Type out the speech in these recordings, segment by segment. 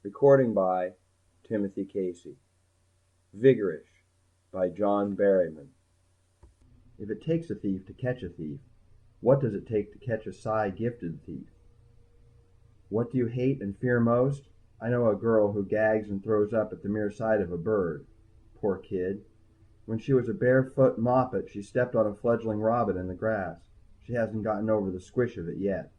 Recording by Timothy Casey. Vigorish by John Berryman. If it takes a thief to catch a thief, what does it take to catch a psi-gifted thief? What do you hate and fear most? I know a girl who gags and throws up at the mere sight of a bird. Poor kid. When she was a barefoot moppet, she stepped on a fledgling robin in the grass. She hasn't gotten over the squish of it yet.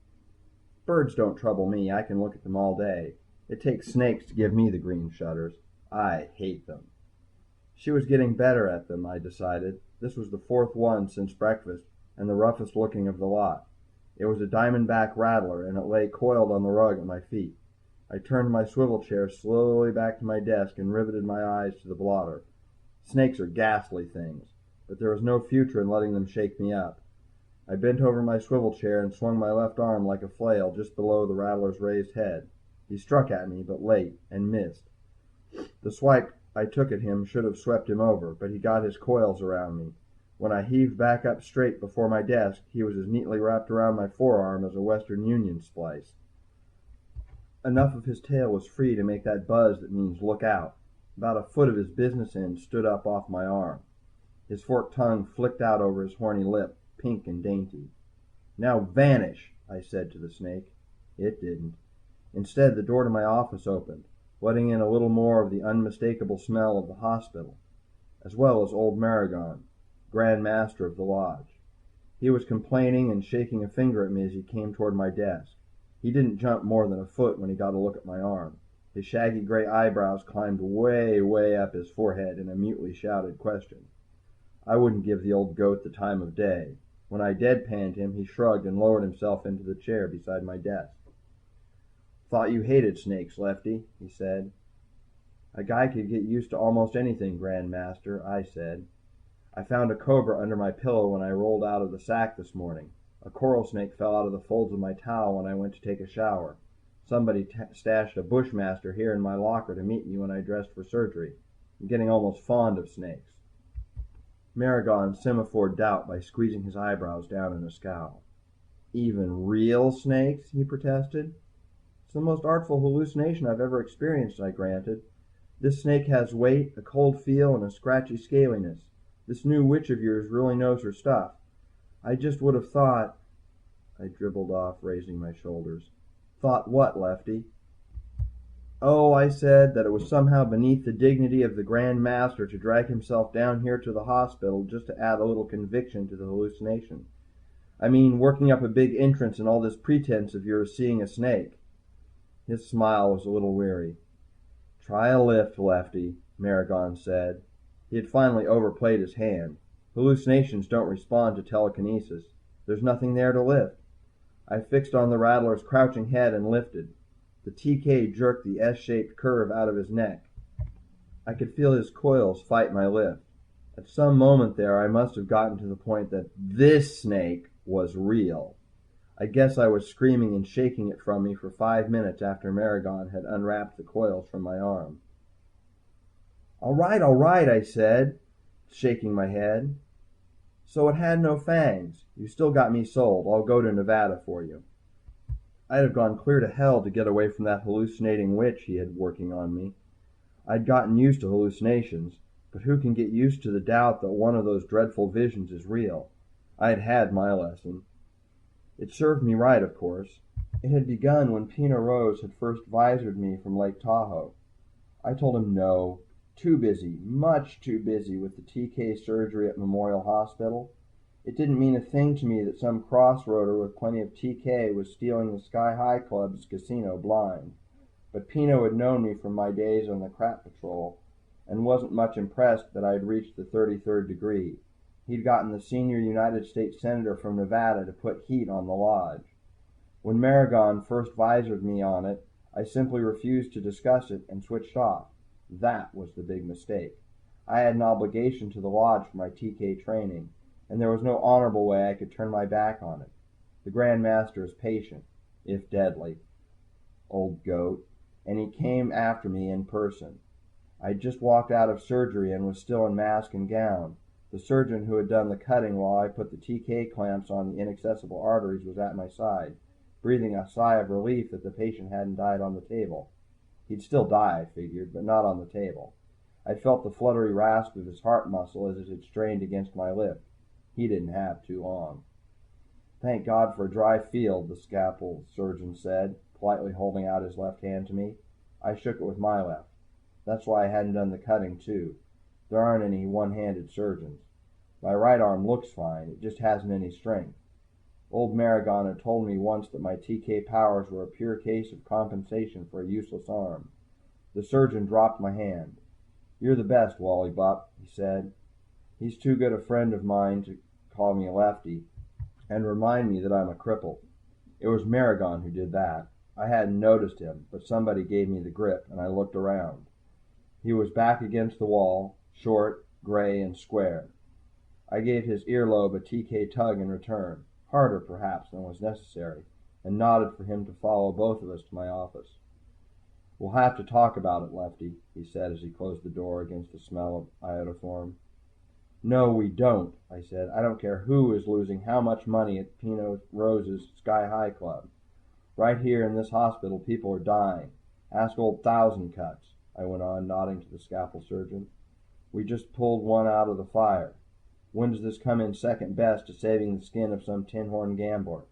Birds don't trouble me. I can look at them all day. It takes snakes to give me the green shudders. I hate them. She was getting better at them, I decided. This was the fourth one since breakfast, and the roughest looking of the lot. It was a diamondback rattler, and it lay coiled on the rug at my feet. I turned my swivel chair slowly back to my desk and riveted my eyes to the blotter. Snakes are ghastly things, but there was no future in letting them shake me up. I bent over my swivel chair and swung my left arm like a flail just below the rattler's raised head. He struck at me, but late, and missed. The swipe I took at him should have swept him over, but he got his coils around me. When I heaved back up straight before my desk, he was as neatly wrapped around my forearm as a Western Union splice. Enough of his tail was free to make that buzz that means look out. About a foot of his business end stood up off my arm. His forked tongue flicked out over his horny lip, pink and dainty. "Now vanish," I said to the snake. It didn't. Instead, the door to my office opened, letting in a little more of the unmistakable smell of the hospital, as well as old Maragon, Grand Master of the Lodge. He was complaining and shaking a finger at me as he came toward my desk. He didn't jump more than a foot when he got a look at my arm. His shaggy gray eyebrows climbed way, way up his forehead in a mutely shouted question. I wouldn't give the old goat the time of day. When I deadpanned him, he shrugged and lowered himself into the chair beside my desk. "Thought you hated snakes, Lefty," he said. "A guy could get used to almost anything, Grand Master," I said. "I found a cobra under my pillow when I rolled out of the sack this morning. A coral snake fell out of the folds of my towel when I went to take a shower. Somebody stashed a bushmaster here in my locker to meet me when I dressed for surgery. I'm getting almost fond of snakes." Maragon semaphored doubt by squeezing his eyebrows down in a scowl. "Even real snakes?" he protested. "It's the most artful hallucination I've ever experienced," I granted. "This snake has weight, a cold feel, and a scratchy scaliness. This new witch of yours really knows her stuff. I just would have thought—" I dribbled off, raising my shoulders. "Thought what, Lefty?" "Oh," I said, "that it was somehow beneath the dignity of the Grand Master to drag himself down here to the hospital just to add a little conviction to the hallucination. I mean, working up a big entrance and all this pretense of yours seeing a snake." His smile was a little weary. "Try a lift, Lefty," Maragon said. He had finally overplayed his hand. Hallucinations don't respond to telekinesis. There's nothing there to lift. I fixed on the rattler's crouching head and lifted. The TK jerked the S-shaped curve out of his neck. I could feel his coils fight my lift. At some moment there I must have gotten to the point that this snake was real. I guess I was screaming and shaking it from me for 5 minutes after Maragon had unwrapped the coils from my arm. All right," I said, shaking my head. "So it had no fangs. You still got me sold. I'll go to Nevada for you." I'd have gone clear to hell to get away from that hallucinating witch he had working on me. I'd gotten used to hallucinations, but who can get used to the doubt that one of those dreadful visions is real? I had had my lesson. It served me right, of course. It had begun when Pino Rose had first visored me from Lake Tahoe. I told him no. Too busy, much too busy with the TK surgery at Memorial Hospital. It didn't mean a thing to me that some crossroader with plenty of TK was stealing the Sky High Club's casino blind. But Pino had known me from my days on the Crap Patrol, and wasn't much impressed that I had reached the 33rd degree. He'd gotten the senior United States Senator from Nevada to put heat on the lodge. When Maragon first visored me on it, I simply refused to discuss it and switched off. That was the big mistake. I had an obligation to the lodge for my TK training, and there was no honorable way I could turn my back on it. The Grand Master is patient, if deadly. Old goat. And he came after me in person. I'd just walked out of surgery and was still in mask and gown. The surgeon who had done the cutting while I put the TK clamps on the inaccessible arteries was at my side, breathing a sigh of relief that the patient hadn't died on the table. He'd still die, I figured, but not on the table. I felt the fluttery rasp of his heart muscle as it had strained against my lip. He didn't have too long. "Thank God for a dry field," the scalpel surgeon said, politely holding out his left hand to me. I shook it with my left. That's why I hadn't done the cutting, too. There aren't any one-handed surgeons. My right arm looks fine, it just hasn't any strength. Old Maragon had told me once that my TK powers were a pure case of compensation for a useless arm. The surgeon dropped my hand. "You're the best, Wally Bupp," he said. He's too good a friend of mine to call me Lefty and remind me that I'm a cripple. It was Maragon who did that. I hadn't noticed him, but somebody gave me the grip, and I looked around. He was back against the wall, short, gray, and square. I gave his earlobe a TK tug in return, harder perhaps than was necessary, and nodded for him to follow both of us to my office. "We'll have to talk about it, Lefty," he said as he closed the door against the smell of iodoform. "No, we don't," I said. "I don't care who is losing how much money at Pino Rose's Sky High Club. Right here in this hospital people are dying. Ask old Thousand Cuts," I went on, nodding to the scalpel surgeon. "We just pulled one out of the fire. When does this come in second best to saving the skin of some tin-horn gambler?"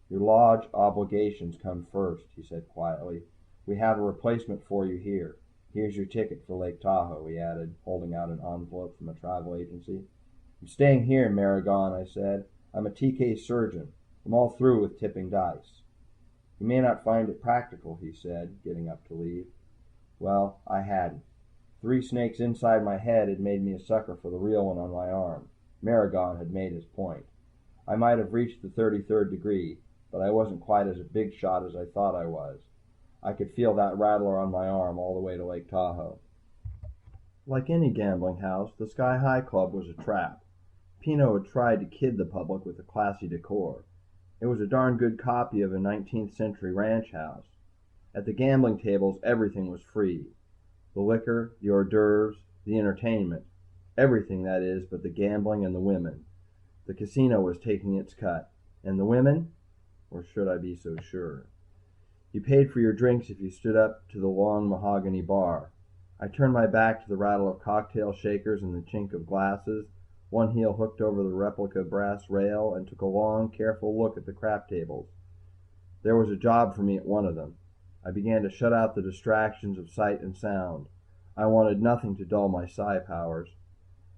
"Your lodge obligations come first," he said quietly. "We have a replacement for you here. Here's your ticket for Lake Tahoe," he added, holding out an envelope from a travel agency. "I'm staying here, Maragon," I said. "I'm a TK surgeon. I'm all through with tipping dice." "You may not find it practical," he said, getting up to leave. Well, I hadn't. 3 snakes inside my head had made me a sucker for the real one on my arm. Maragon had made his point. I might have reached the 33rd degree, but I wasn't quite as a big shot as I thought I was. I could feel that rattler on my arm all the way to Lake Tahoe. Like any gambling house, the Sky High Club was a trap. Pino had tried to kid the public with a classy decor. It was a darn good copy of a 19th century ranch house. At the gambling tables, everything was free. The liquor, the hors d'oeuvres, the entertainment. Everything, that is, but the gambling and the women. The casino was taking its cut. And the women? Or should I be so sure? You paid for your drinks if you stood up to the long mahogany bar. I turned my back to the rattle of cocktail shakers and the chink of glasses, one heel hooked over the replica brass rail, and took a long, careful look at the crap tables. There was a job for me at one of them. I began to shut out the distractions of sight and sound. I wanted nothing to dull my psi powers.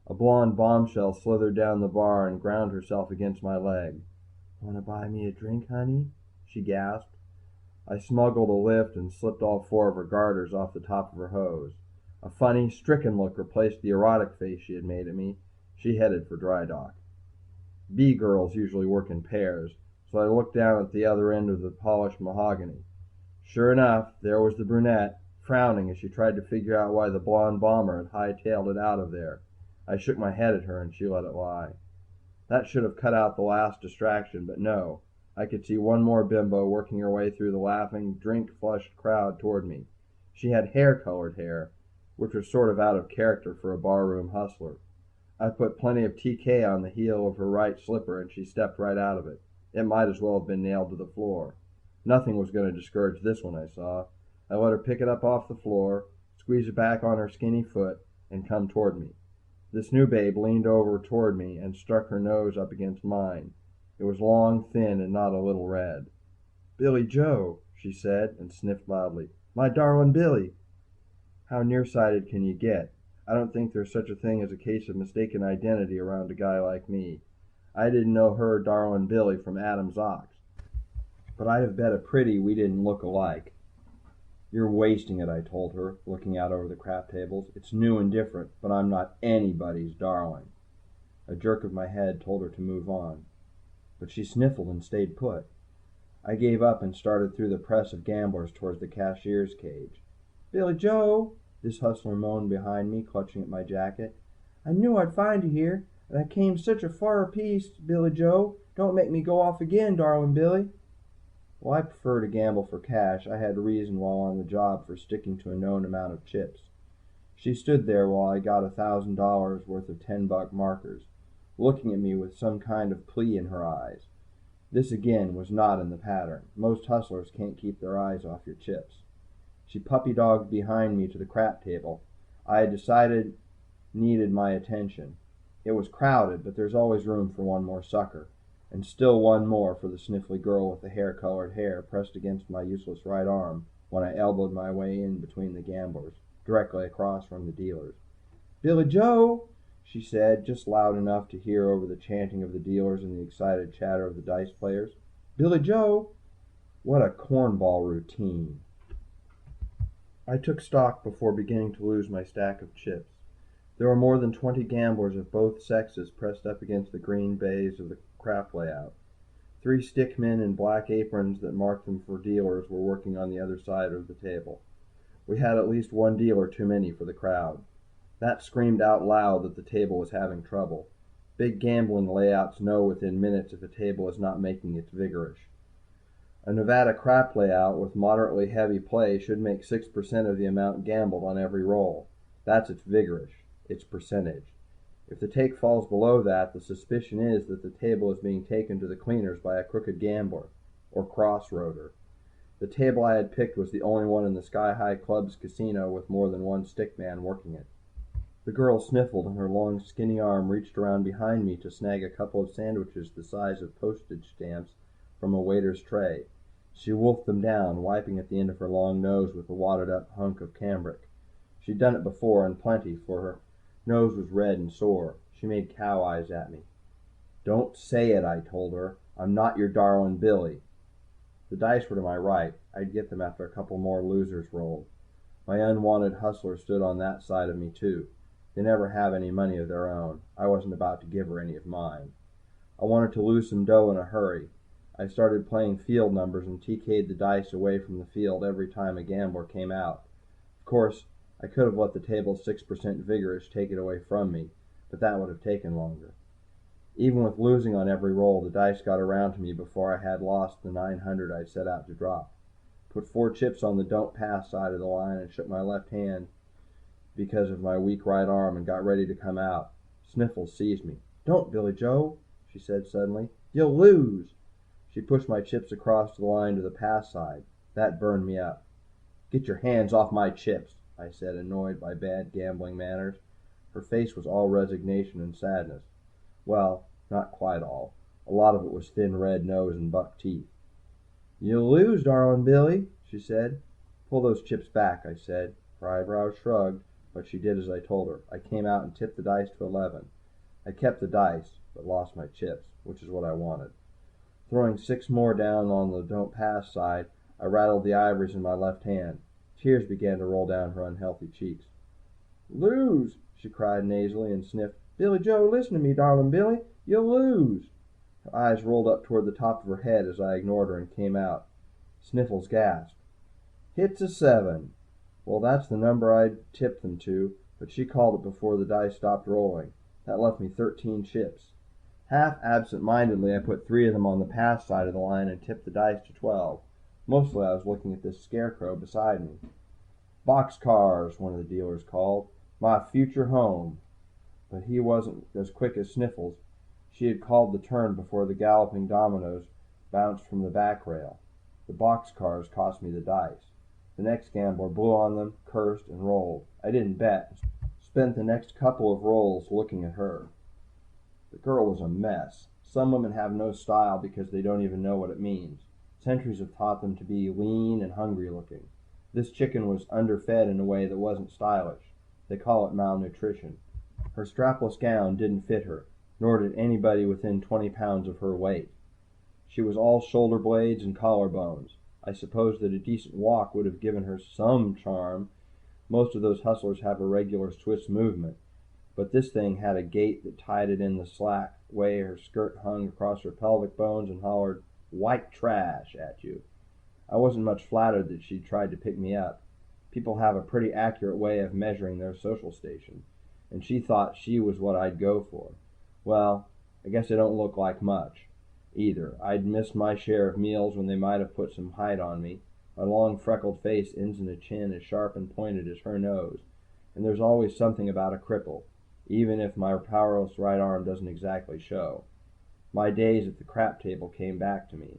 A blonde bombshell slithered down the bar and ground herself against my leg. "Want to buy me a drink, honey?" she gasped. I smuggled a lift and slipped all 4 of her garters off the top of her hose. A funny, stricken look replaced the erotic face she had made at me. She headed for dry dock. B girls usually work in pairs, so I looked down at the other end of the polished mahogany. Sure enough, there was the brunette, frowning as she tried to figure out why the blonde bomber had hightailed it out of there. I shook my head at her and she let it lie. That should have cut out the last distraction, but no. I could see one more bimbo working her way through the laughing, drink-flushed crowd toward me. She had hair-colored hair, which was sort of out of character for a barroom hustler. I put plenty of TK on the heel of her right slipper and she stepped right out of it. It might as well have been nailed to the floor. Nothing was going to discourage this one, I saw. I let her pick it up off the floor, squeeze it back on her skinny foot, and come toward me. This new babe leaned over toward me and struck her nose up against mine. It was long, thin, and not a little red. "Billy Joe," she said, and sniffed loudly. "My darlin' Billy." How nearsighted can you get? I don't think there's such a thing as a case of mistaken identity around a guy like me. I didn't know her darlin' Billy from Adam's ox, but I'd have bet a pretty we didn't look alike. "You're wasting it," I told her, looking out over the crap tables. "It's new and different, but I'm not anybody's darling." A jerk of my head told her to move on, but she sniffled and stayed put. I gave up and started through the press of gamblers towards the cashier's cage. "Billy Joe," this hustler moaned behind me, clutching at my jacket. "I knew I'd find you here, and I came such a far piece, Billy Joe. Don't make me go off again, darling Billy." Well, I prefer to gamble for cash. I had reason while on the job for sticking to a known amount of chips. She stood there while I got $1,000 worth of $10 markers, looking at me with some kind of plea in her eyes. This again was not in the pattern. Most hustlers can't keep their eyes off your chips. She puppy-dogged behind me to the crap table I had decided needed my attention. It was crowded, but there's always room for one more sucker. And still one more for the sniffly girl with the hair-colored hair pressed against my useless right arm when I elbowed my way in between the gamblers, directly across from the dealers. "Billy Joe," she said, just loud enough to hear over the chanting of the dealers and the excited chatter of the dice players. "Billy Joe." What a cornball routine. I took stock before beginning to lose my stack of chips. There were more than 20 gamblers of both sexes pressed up against the green baize of the crap layout. 3 stickmen in black aprons that marked them for dealers were working on the other side of the table. We had at least one dealer too many for the crowd. That screamed out loud that the table was having trouble. Big gambling layouts know within minutes if a table is not making its vigorish. A Nevada crap layout with moderately heavy play should make 6% of the amount gambled on every roll. That's its vigorish, its percentage. If the take falls below that, the suspicion is that the table is being taken to the cleaners by a crooked gambler, or crossroader. The table I had picked was the only one in the Sky High Club's casino with more than one stickman working it. The girl sniffled and her long skinny arm reached around behind me to snag a couple of sandwiches the size of postage stamps from a waiter's tray. She wolfed them down, wiping at the end of her long nose with a wadded up hunk of cambric. She'd done it before, and plenty, for her nose was red and sore. She made cow eyes at me. "Don't say it," I told her. "I'm not your darlin' Billy." The dice were to my right. I'd get them after a couple more losers rolled. My unwanted hustler stood on that side of me too. They never have any money of their own. I wasn't about to give her any of mine. I wanted to lose some dough in a hurry. I started playing field numbers and TK'd the dice away from the field every time a gambler came out. Of course, I could have let the table's 6% vigorish take it away from me, but that would have taken longer. Even with losing on every roll, the dice got around to me before I had lost the 900 I'd set out to drop. Put 4 chips on the don't pass side of the line and shook my left hand because of my weak right arm and got ready to come out. Sniffles seized me. "Don't, Billy Joe," she said suddenly. "You'll lose." She pushed my chips across the line to the pass side. That burned me up. "Get your hands off my chips," I said, annoyed by bad gambling manners. Her face was all resignation and sadness. Well, not quite all. A lot of it was thin red nose and buck teeth. "You'll lose, darlin' Billy," she said. "Pull those chips back," I said. Her eyebrows shrugged, but she did as I told her. I came out and tipped the dice to 11. I kept the dice, but lost my chips, which is what I wanted. Throwing 6 more down on the don't pass side, I rattled the ivories in my left hand. Tears began to roll down her unhealthy cheeks. "Lose," she cried nasally and sniffed. "Billy Joe, listen to me, darlin' Billy. You'll lose." Her eyes rolled up toward the top of her head as I ignored her and came out. Sniffles gasped. "Hits a 7." Well, that's the number I'd tipped them to, but she called it before the dice stopped rolling. That left me 13 chips. Half absent-mindedly, I put 3 of them on the pass side of the line and tipped the dice to 12. Mostly I was looking at this scarecrow beside me. "Boxcars," one of the dealers called. "My future home." But he wasn't as quick as Sniffles. She had called the turn before the galloping dominoes bounced from the back rail. The boxcars cost me the dice. The next gambler blew on them, cursed, and rolled. I didn't bet. Spent the next couple of rolls looking at her. The girl was a mess. Some women have no style because they don't even know what it means. Centuries have taught them to be lean and hungry looking. This chicken was underfed in a way that wasn't stylish. They call it malnutrition. Her strapless gown didn't fit her, nor did anybody within 20 pounds of her weight. She was all shoulder blades and collarbones. I suppose that a decent walk would have given her some charm. Most of those hustlers have a regular Swiss movement. But this thing had a gait that tied it in the slack way her skirt hung across her pelvic bones and hollered, "White trash," at you. I wasn't much flattered that she'd tried to pick me up. People have a pretty accurate way of measuring their social station, and she thought she was what I'd go for. Well, I guess I don't look like much, either. I'd missed my share of meals when they might have put some height on me. My long freckled face ends in a chin as sharp and pointed as her nose, and there's always something about a cripple, even if my powerless right arm doesn't exactly show. My days at the crap table came back to me.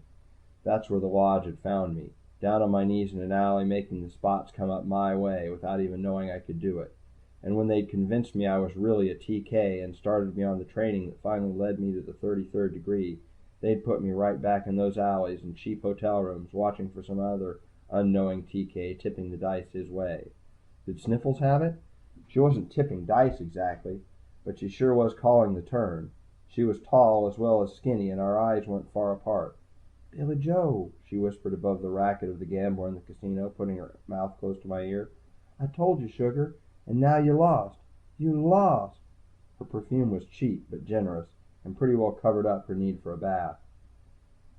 That's where the lodge had found me. down on my knees in an alley, making the spots come up my way without even knowing I could do it. And when they'd convinced me I was really a TK and started me on the training that finally led me to the 33rd degree, they'd put me right back in those alleys and cheap hotel rooms, watching for some other unknowing TK tipping the dice his way. Did Sniffles have it? She wasn't tipping dice exactly, but she sure was calling the turn. She was tall as well as skinny, and our eyes weren't far apart. "Billy Joe," she whispered above the racket of the gambler in the casino, putting her mouth close to my ear. "I told you, sugar, and now you lost. You lost." Her perfume was cheap but generous, and pretty well covered up her need for a bath.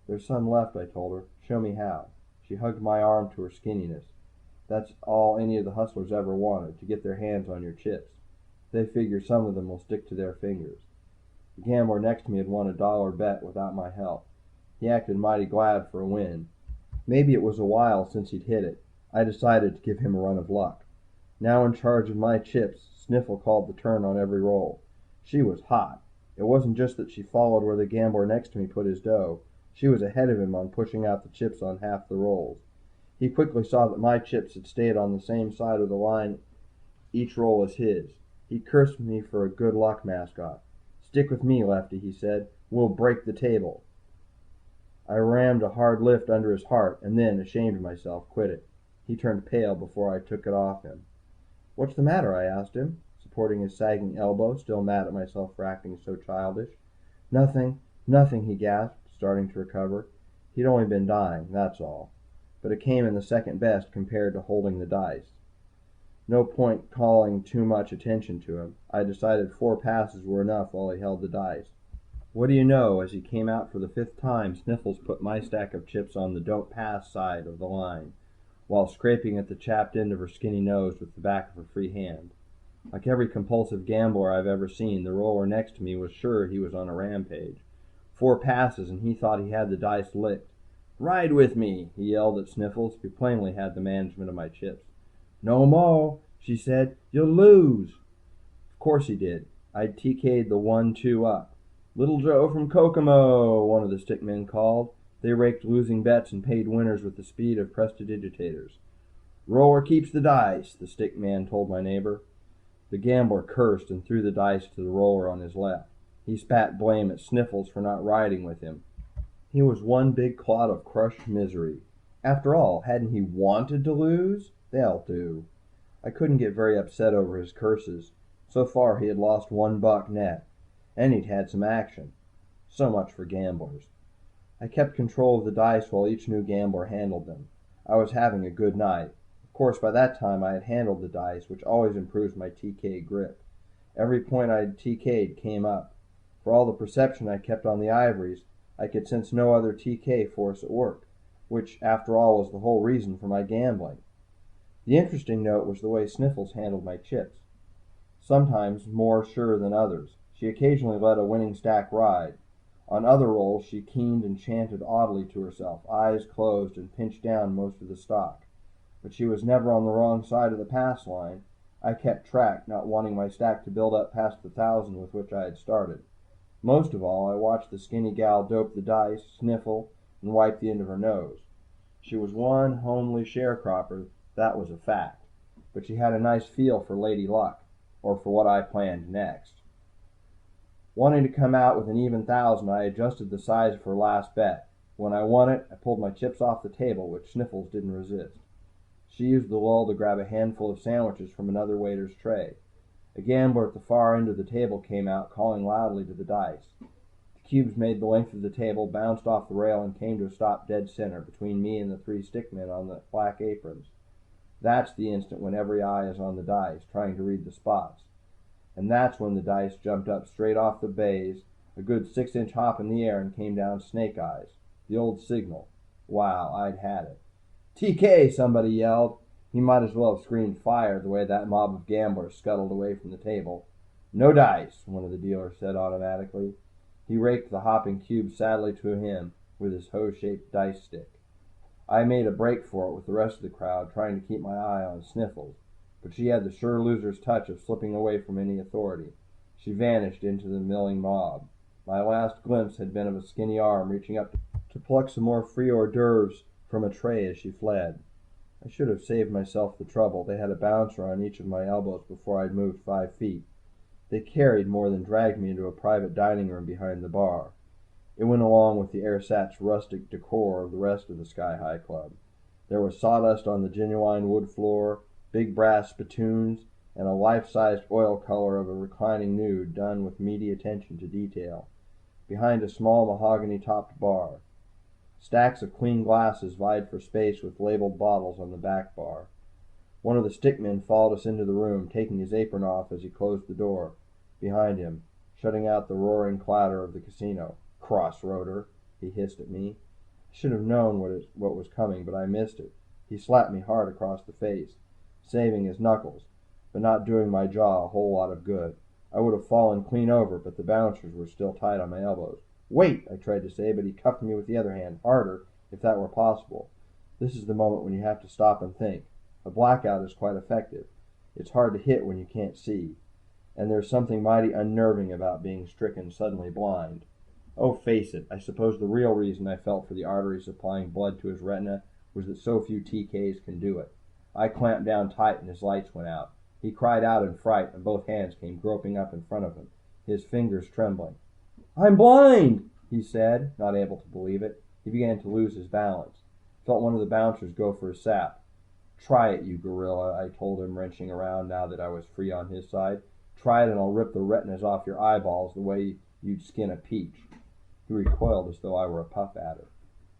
"There's some left," I told her. "Show me how." She hugged my arm to her skinniness. "That's all any of the hustlers ever wanted, to get their hands on your chips. They figure some of them will stick to their fingers." The gambler next to me had won a $1 bet without my help. He acted mighty glad for a win. Maybe it was a while since he'd hit it. I decided to give him a run of luck. Now in charge of my chips, Sniffle called the turn on every roll. She was hot. It wasn't just that she followed where the gambler next to me put his dough. She was ahead of him on pushing out the chips on half the rolls. He quickly saw that my chips had stayed on the same side of the line each roll as his. He cursed me for a good luck mascot. "Stick with me, Lefty," he said. "We'll break the table." I rammed a hard lift under his heart, and then, ashamed of myself, quit it. He turned pale before I took it off him. "What's the matter?" I asked him, supporting his sagging elbow, still mad at myself for acting so childish. "Nothing, nothing," he gasped, starting to recover. He'd only been dying, that's all. But it came in the second best compared to holding the dice. No point calling too much attention to him. I decided 4 passes were enough while he held the dice. What do you know, as he came out for the 5th time, Sniffles put my stack of chips on the don't pass side of the line, while scraping at the chapped end of her skinny nose with the back of her free hand. Like every compulsive gambler I've ever seen, the roller next to me was sure he was on a rampage. 4 passes and he thought he had the dice licked. "Ride with me," he yelled at Sniffles, who plainly had the management of my chips. "No mo," she said. "You'll lose." Of course he did. I'd TK'd the 1-2 up. "Little Joe from Kokomo," one of the stickmen called. They raked losing bets and paid winners with the speed of prestidigitators. "Roller keeps the dice," the stickman told my neighbor. The gambler cursed and threw the dice to the roller on his left. He spat blame at Sniffles for not riding with him. He was one big clot of crushed misery. After all, hadn't he wanted to lose? They'll do. I couldn't get very upset over his curses. So far he had lost $1 net. And he'd had some action. So much for gamblers. I kept control of the dice while each new gambler handled them. I was having a good night. Of course, by that time I had handled the dice, which always improves my TK grip. Every point I'd TK'd came up. For all the perception I kept on the ivories, I could sense no other TK force at work, which, after all, was the whole reason for my gambling. The interesting note was the way Sniffles handled my chips. Sometimes more sure than others. She occasionally let a winning stack ride. On other rolls she keened and chanted oddly to herself, eyes closed, and pinched down most of the stock. But she was never on the wrong side of the pass line. I kept track, not wanting my stack to build up past the 1,000 with which I had started. Most of all, I watched the skinny gal dope the dice, sniffle, and wipe the end of her nose. She was one homely sharecropper, that was a fact. But she had a nice feel for Lady Luck, or for what I planned next. Wanting to come out with an even 1,000, I adjusted the size of her last bet. When I won it, I pulled my chips off the table, which Sniffles didn't resist. She used the lull to grab a handful of sandwiches from another waiter's tray. A gambler at the far end of the table came out, calling loudly to the dice. The cubes made the length of the table, bounced off the rail, and came to a stop dead center, between me and the 3 stickmen on the black aprons. That's the instant when every eye is on the dice, trying to read the spots. And that's when the dice jumped up straight off the bays, a good 6-inch hop in the air, and came down snake eyes. The old signal. Wow, I'd had it. "TK!" somebody yelled. He might as well have screamed fire, the way that mob of gamblers scuttled away from the table. "No dice," one of the dealers said automatically. He raked the hopping cube sadly to him with his hoe-shaped dice stick. I made a break for it with the rest of the crowd, trying to keep my eye on Sniffles. But she had the sure loser's touch of slipping away from any authority. She vanished into the milling mob. My last glimpse had been of a skinny arm reaching up to pluck some more free hors d'oeuvres from a tray as she fled. I should have saved myself the trouble. They had a bouncer on each of my elbows before I'd moved 5 feet. They carried more than dragged me into a private dining room behind the bar. It went along with the ersatz rustic decor of the rest of the Sky High Club. There was sawdust on the genuine wood floor, big brass spittoons, and a life-sized oil color of a reclining nude done with meaty attention to detail. Behind a small mahogany-topped bar, stacks of clean glasses vied for space with labeled bottles on the back bar. One of the stickmen followed us into the room, taking his apron off as he closed the door behind him, shutting out the roaring clatter of the casino. "Crossroader," he hissed at me. I should have known what was coming, but I missed it. He slapped me hard across the face, saving his knuckles, but not doing my jaw a whole lot of good. I would have fallen clean over, but the bouncers were still tight on my elbows. "Wait," I tried to say, but he cuffed me with the other hand, harder, if that were possible. This is the moment when you have to stop and think. A blackout is quite effective. It's hard to hit when you can't see. And there's something mighty unnerving about being stricken suddenly blind. Oh, face it, I suppose the real reason I felt for the artery supplying blood to his retina was that so few TKs can do it. I clamped down tight and his lights went out. He cried out in fright and both hands came groping up in front of him, his fingers trembling. "I'm blind," he said, not able to believe it. He began to lose his balance. Felt one of the bouncers go for his sap. "Try it, you gorilla," I told him, wrenching around now that I was free on his side. "Try it and I'll rip the retinas off your eyeballs the way you'd skin a peach." He recoiled as though I were a puff adder.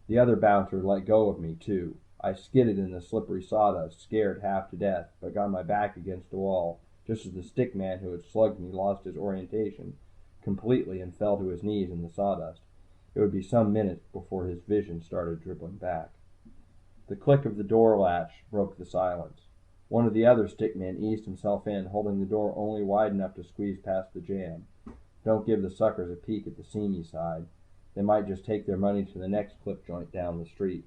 The other bouncer let go of me, too. I skidded in the slippery sawdust, scared half to death, but got my back against a wall, just as the stick man who had slugged me lost his orientation completely and fell to his knees in the sawdust. It would be some minutes before his vision started dribbling back. The click of the door latch broke the silence. One of the other stickmen eased himself in, holding the door only wide enough to squeeze past the jamb. Don't give the suckers a peek at the seamy side. They might just take their money to the next clip joint down the street.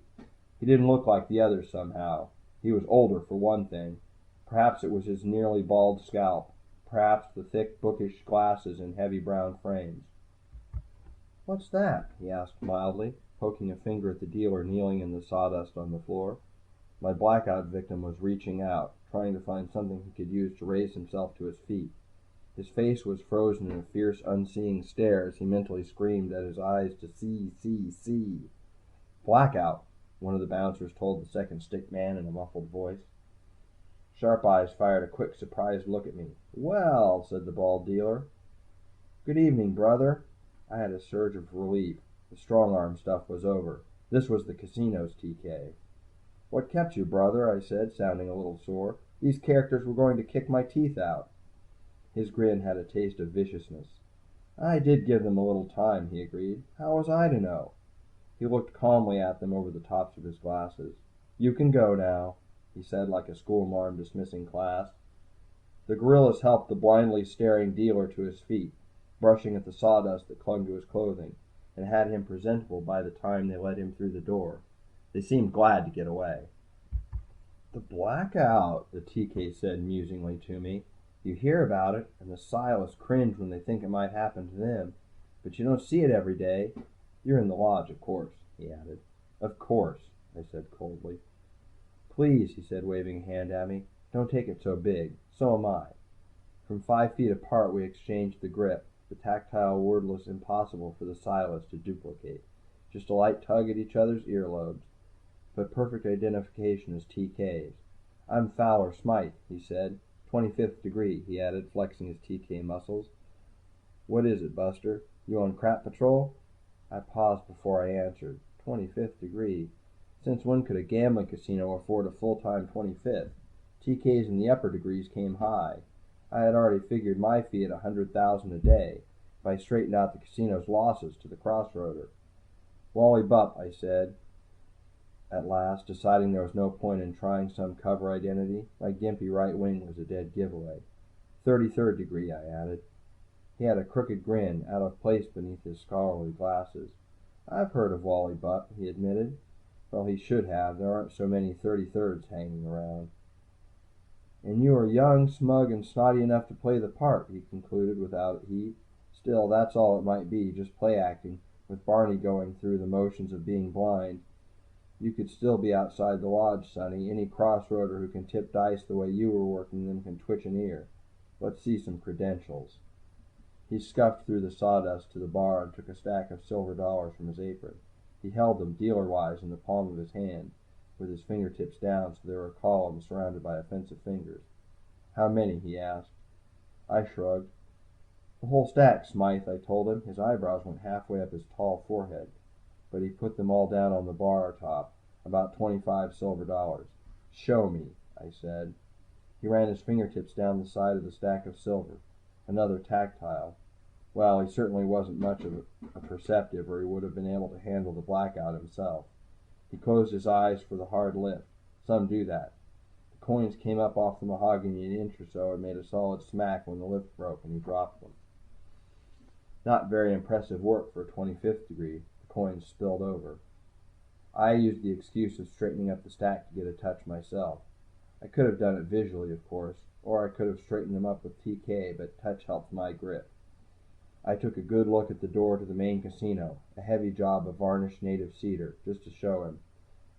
He didn't look like the others somehow. He was older, for one thing. Perhaps it was his nearly bald scalp. Perhaps the thick, bookish glasses in heavy brown frames. "What's that?" he asked mildly, poking a finger at the dealer kneeling in the sawdust on the floor. My blackout victim was reaching out, trying to find something he could use to raise himself to his feet. His face was frozen in a fierce, unseeing stare as he mentally screamed at his eyes to see. "Blackout," one of the bouncers told the second stick man in a muffled voice. Sharp Eyes fired a quick, surprised look at me. "Well," said the bald dealer. "Good evening, brother." I had a surge of relief. The strong arm stuff was over. This was the casino's TK. "What kept you, brother?" I said, sounding a little sore. "These characters were going to kick my teeth out." His grin had a taste of viciousness. "I did give them a little time," he agreed. "How was I to know?" He looked calmly at them over the tops of his glasses. "You can go now," he said, like a schoolmarm dismissing class. The gorillas helped the blindly staring dealer to his feet, brushing at the sawdust that clung to his clothing, and had him presentable by the time they let him through the door. They seemed glad to get away. "The blackout," the TK said musingly to me. "You hear about it, and the Silas cringe when they think it might happen to them, but you don't see it every day. You're in the lodge, of course," he added. "Of course," I said coldly. "Please," he said, waving a hand at me, "don't take it so big. So am I." From 5 feet apart we exchanged the grip, the tactile wordless impossible for the Silas to duplicate. Just a light tug at each other's earlobes, but perfect identification as TKs. "I'm Fowler Smythe," he said. 25th degree, he added, flexing his TK muscles. "What is it, Buster? You on crap patrol?" I paused before I answered. 25th degree. Since when could a gambling casino afford a full-time 25th? TKs in the upper degrees came high. I had already figured my fee at $100,000 a day, if I straightened out the casino's losses to the Crossroader. "Wally Bupp," I said, at last, deciding there was no point in trying some cover identity. My gimpy right wing was a dead giveaway. 33rd degree, I added. He had a crooked grin, out of place beneath his scholarly glasses. "I've heard of Wally Bupp," he admitted. Well, he should have. There aren't so many 33rds hanging around. "And you are young, smug, and snotty enough to play the part," he concluded without heat. "Still, that's all it might be, just play acting, with Barney going through the motions of being blind. You could still be outside the lodge, Sonny. Any crossroader who can tip dice the way you were working them can twitch an ear. Let's see some credentials." He scuffed through the sawdust to the bar and took a stack of silver dollars from his apron. He held them, dealer-wise, in the palm of his hand, with his fingertips down so they were columns surrounded by offensive fingers. "How many?" he asked. I shrugged. "The whole stack, Smythe," I told him. His eyebrows went halfway up his tall forehead, but he put them all down on the bar top. "About 25 silver dollars." "Show me," I said. He ran his fingertips down the side of the stack of silver. Another tactile. Well, he certainly wasn't much of a perceptive, or he would have been able to handle the blackout himself. He closed his eyes for the hard lift. Some do that. The coins came up off the mahogany an inch or so and made a solid smack when the lift broke and he dropped them. Not very impressive work for a 25th degree. The coins spilled over. I used the excuse of straightening up the stack to get a touch myself. I could have done it visually, of course, or I could have straightened them up with TK, but touch helps my grip. I took a good look at the door to the main casino, a heavy job of varnished native cedar, just to show him.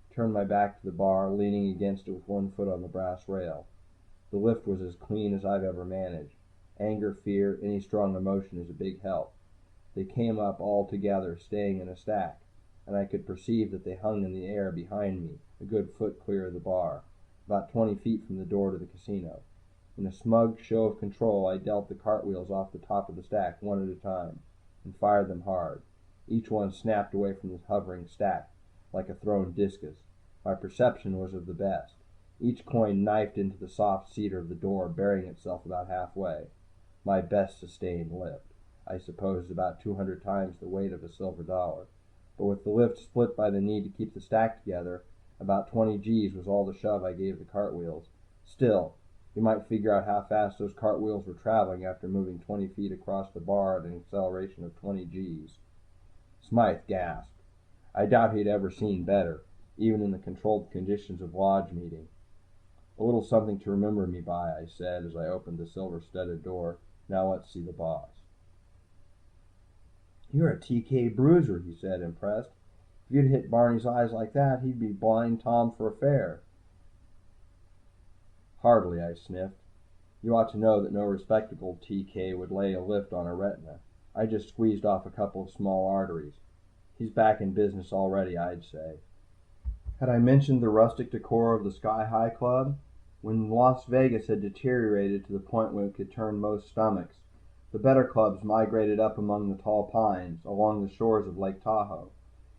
Turned my back to the bar, leaning against it with one foot on the brass rail. The lift was as clean as I've ever managed. Anger, fear, any strong emotion is a big help. They came up all together, staying in a stack, and I could perceive that they hung in the air behind me, a good foot clear of the bar, about 20 feet from the door to the casino. In a smug show of control, I dealt the cartwheels off the top of the stack one at a time, and fired them hard. Each one snapped away from the hovering stack, like a thrown discus. My perception was of the best. Each coin knifed into the soft cedar of the door, burying itself about halfway. My best sustained lift. I suppose about 200 times the weight of a silver dollar. But with the lift split by the need to keep the stack together, about 20 G's was all the shove I gave the cartwheels. Still, you might figure out how fast those cartwheels were traveling after moving 20 feet across the bar at an acceleration of 20 G's. Smythe gasped. I doubt he'd ever seen better, even in the controlled conditions of lodge meeting. "A little something to remember me by," I said as I opened the silver-studded door. "Now let's see the boss." "You're a TK bruiser," he said, impressed. "If you'd hit Barney's eyes like that, he'd be blind Tom for a fair." "Hardly," I sniffed. "You ought to know that no respectable TK would lay a lift on a retina. I just squeezed off a couple of small arteries. He's back in business already, I'd say." Had I mentioned the rustic decor of the Sky High Club? When Las Vegas had deteriorated to the point where it could turn most stomachs, the better clubs migrated up among the tall pines, along the shores of Lake Tahoe.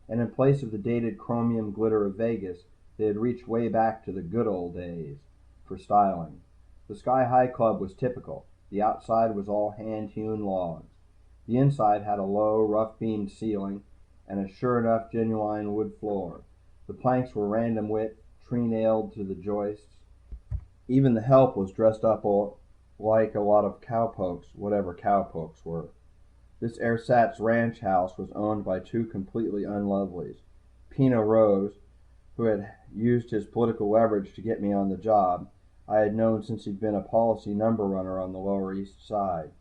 And in place of the dated chromium glitter of Vegas, they had reached way back to the good old days for styling. The Sky High Club was typical. The outside was all hand-hewn logs. The inside had a low, rough-beamed ceiling and a sure enough genuine wood floor. The planks were random width, tree-nailed to the joists. Even the help was dressed up like a lot of cowpokes, whatever cowpokes were. This ersatz ranch house was owned by two completely unlovelies. Pino Rose, who had used his political leverage to get me on the job, I had known since he'd been a policy number runner on the Lower East Side.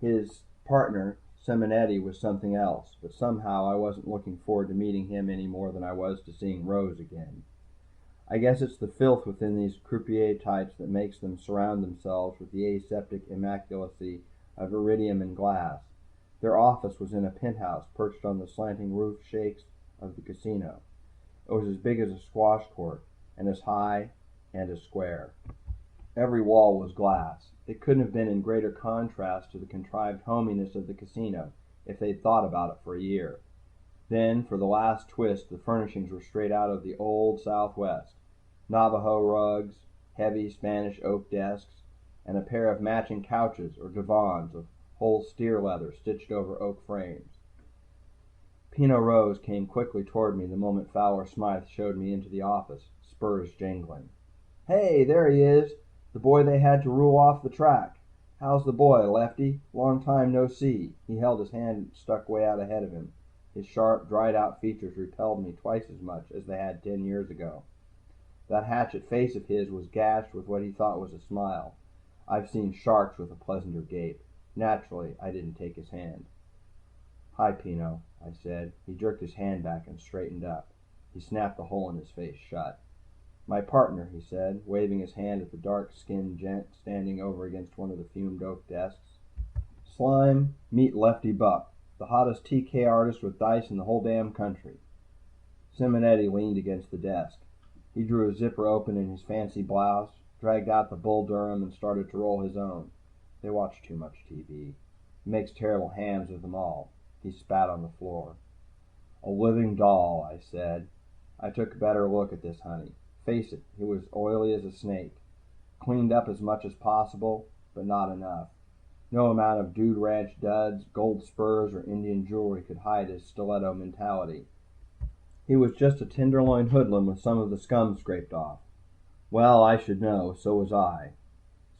His partner, Simonetti, was something else, but somehow I wasn't looking forward to meeting him any more than I was to seeing Rose again. I guess it's the filth within these croupier types that makes them surround themselves with the aseptic immaculacy of iridium and glass. Their office was in a penthouse perched on the slanting roof shakes of the casino. It was as big as a squash court, and as high and as square. Every wall was glass. It couldn't have been in greater contrast to the contrived hominess of the casino if they'd thought about it for a year. Then, for the last twist, the furnishings were straight out of the old Southwest. Navajo rugs, heavy Spanish oak desks, and a pair of matching couches or divans of whole steer leather stitched over oak frames. Pino Rose came quickly toward me the moment Fowler Smythe showed me into the office, spurs jingling. "Hey, there he is, the boy they had to rule off the track. How's the boy, Lefty? Long time no see." He held his hand stuck way out ahead of him. His sharp, dried-out features repelled me twice as much as they had 10 years ago. That hatchet face of his was gashed with what he thought was a smile. I've seen sharks with a pleasanter gape. Naturally, I didn't take his hand. "Hi, Pino," I said. He jerked his hand back and straightened up. He snapped the hole in his face shut. "My partner," he said, waving his hand at the dark-skinned gent standing over against one of the fumed oak desks. "Slime, meet Lefty Buck, the hottest TK artist with dice in the whole damn country." Simonetti leaned against the desk. He drew a zipper open in his fancy blouse, dragged out the Bull Durham, and started to roll his own. They watch too much TV. It makes terrible hams of them all. He spat on the floor. "A living doll," I said. I took a better look at this honey. Face it, he was oily as a snake. Cleaned up as much as possible, but not enough. No amount of Dude Ranch duds, gold spurs, or Indian jewelry could hide his stiletto mentality. He was just a tenderloin hoodlum with some of the scum scraped off. Well, I should know, so was I.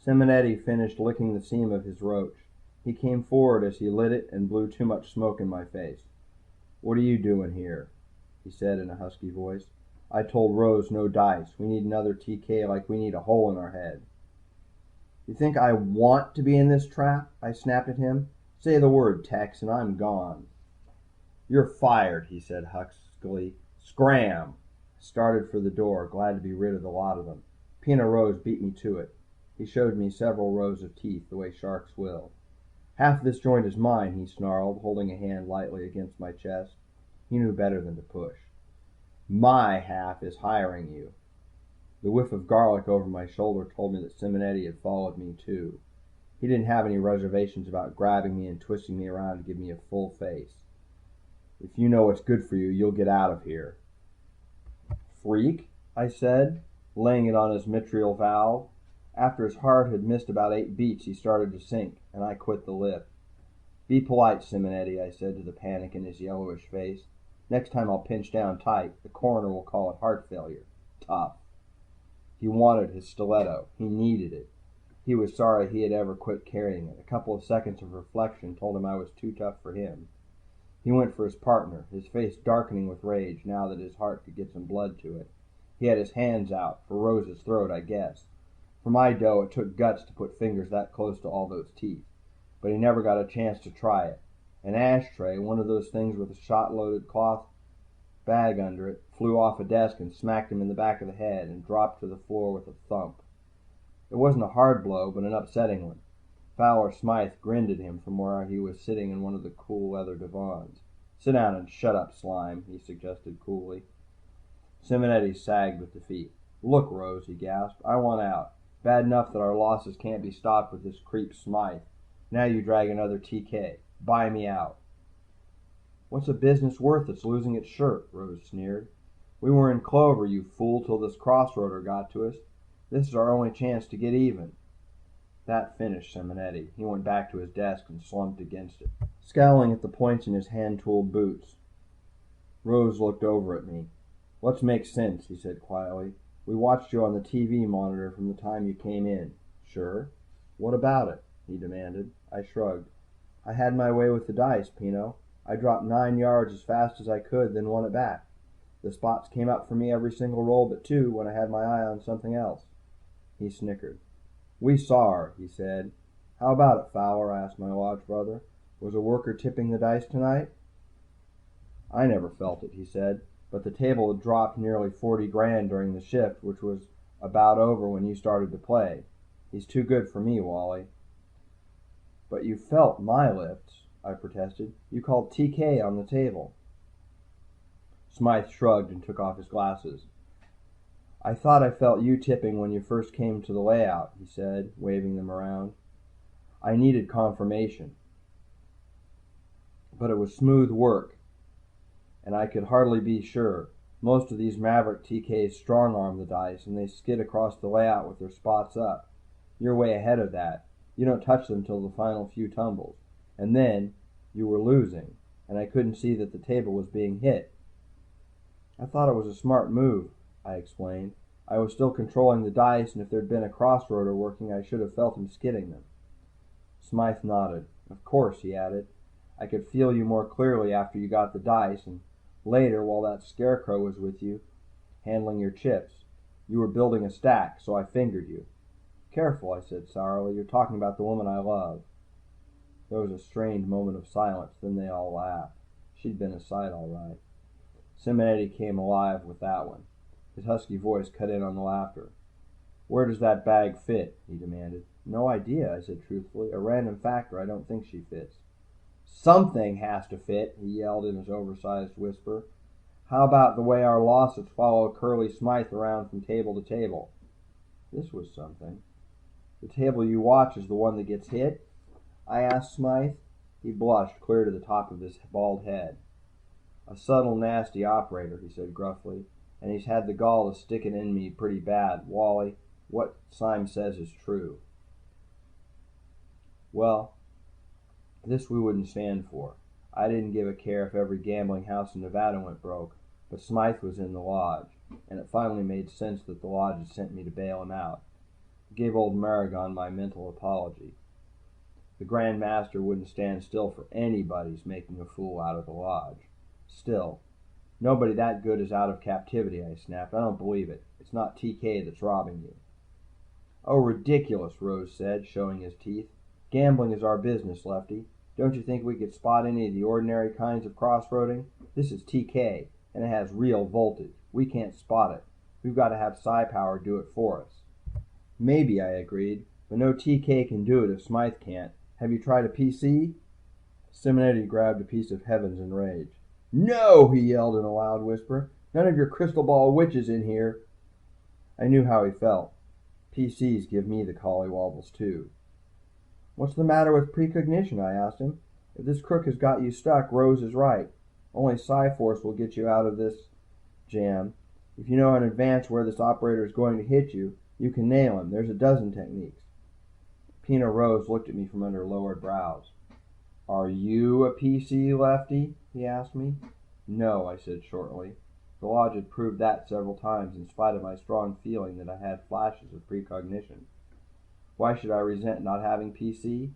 Simonetti finished licking the seam of his roach. He came forward as he lit it and blew too much smoke in my face. "What are you doing here?" he said in a husky voice. "I told Rose no dice. We need another TK like we need a hole in our head." "You think I want to be in this trap?" I snapped at him. "Say the word, Tex, and I'm gone." "You're fired," he said huskily. "Scram!" I started for the door, glad to be rid of the lot of them. Pina Rose beat me to it. He showed me several rows of teeth, the way sharks will. "Half of this joint is mine," he snarled, holding a hand lightly against my chest. He knew better than to push. "My half is hiring you." The whiff of garlic over my shoulder told me that Simonetti had followed me too. He didn't have any reservations about grabbing me and twisting me around to give me a full face. "If you know what's good for you, you'll get out of here." "Freak," I said, laying it on his mitral valve. After his heart had missed about 8 beats, he started to sink, and I quit the lip. "Be polite, Simonetti," I said to the panic in his yellowish face. "Next time I'll pinch down tight. The coroner will call it heart failure. Tough." He wanted his stiletto. He needed it. He was sorry he had ever quit carrying it. A couple of seconds of reflection told him I was too tough for him. He went for his partner, his face darkening with rage now that his heart could get some blood to it. He had his hands out, for Rose's throat, I guess. For my dough, it took guts to put fingers that close to all those teeth. But he never got a chance to try it. An ashtray, one of those things with a shot-loaded cloth bag under it, flew off a desk and smacked him in the back of the head and dropped to the floor with a thump. It wasn't a hard blow, but an upsetting one. Fowler Smythe grinned at him from where he was sitting in one of the cool leather divans. "Sit down and shut up, Slime," he suggested coolly. Simonetti sagged with defeat. "Look, Rose," he gasped, "I want out. Bad enough that our losses can't be stopped with this creep Smythe. Now you drag another TK. Buy me out." "What's a business worth that's losing its shirt?" Rose sneered. "We were in clover, you fool, till this crossroader got to us. This is our only chance to get even." That finished Simonetti. He went back to his desk and slumped against it, scowling at the points in his hand-tooled boots. Rose looked over at me. "Let's make sense," he said quietly. "We watched you on the TV monitor from the time you came in." "Sure. What about it?" he demanded. I shrugged. "I had my way with the dice, Pino. I dropped 9 yards as fast as I could, then won it back. The spots came up for me every single roll but 2 when I had my eye on something else." He snickered. "We saw her," he said. "How about it, Fowler?" asked my lodge brother. "Was a worker tipping the dice tonight?" "I never felt it," he said. "But the table had dropped nearly 40 grand during the shift, which was about over when you started to play. He's too good for me, Wally." "But you felt my lifts," I protested. "You called TK on the table." Smythe shrugged and took off his glasses. "I thought I felt you tipping when you first came to the layout," he said, waving them around. "I needed confirmation. But it was smooth work, and I could hardly be sure. Most of these maverick TKs strong-arm the dice, and they skid across the layout with their spots up. You're way ahead of that. You don't touch them till the final few tumbles. And then you were losing, and I couldn't see that the table was being hit." "I thought it was a smart move," I explained. "I was still controlling the dice, and if there'd been a crossroader working, I should have felt him skidding them." Smythe nodded. "Of course," he added. "I could feel you more clearly after you got the dice, and later, while that scarecrow was with you, handling your chips. You were building a stack, so I fingered you." "Careful," I said sourly. "You're talking about the woman I love." There was a strained moment of silence, then they all laughed. She'd been a sight, all right. Simonetti came alive with that one. His husky voice cut in on the laughter. "Where does that bag fit?" he demanded. "No idea," I said truthfully. "A random factor. I don't think she fits." "Something has to fit," he yelled in his oversized whisper. "How about the way our losses follow Curly Smythe around from table to table?" This was something. "The table you watch is the one that gets hit?" I asked Smythe. He blushed clear to the top of his bald head. "A subtle, nasty operator," he said gruffly. "And he's had the gall to stick it in me pretty bad. Wally, what Syme says is true." Well, this we wouldn't stand for. I didn't give a care if every gambling house in Nevada went broke, but Smythe was in the lodge, and it finally made sense that the lodge had sent me to bail him out. I gave old Maragon my mental apology. The Grand Master wouldn't stand still for anybody's making a fool out of the lodge. Still, nobody that good is out of captivity, I snapped. I don't believe it. It's not TK that's robbing you. "Oh, ridiculous," Rose said, showing his teeth. "Gambling is our business, Lefty. Don't you think we could spot any of the ordinary kinds of crossroading? This is TK, and it has real voltage. We can't spot it. We've got to have psi power do it for us." "Maybe," I agreed, "but no TK can do it if Smythe can't. Have you tried a PC?" Simonetti grabbed a piece of heavens in rage. "No!" he yelled in a loud whisper. "None of your crystal ball witches in here." I knew how he felt. PCs give me the collywobbles too. "What's the matter with precognition?" I asked him. "If this crook has got you stuck, Rose is right. Only Psi-Force will get you out of this jam. If you know in advance where this operator is going to hit you, you can nail him. There's a dozen techniques." Pina Rose looked at me from under lowered brows. "Are you a PC, Lefty?" he asked me. "No," I said shortly. The lodge had proved that several times, in spite of my strong feeling that I had flashes of precognition. Why should I resent not having PC?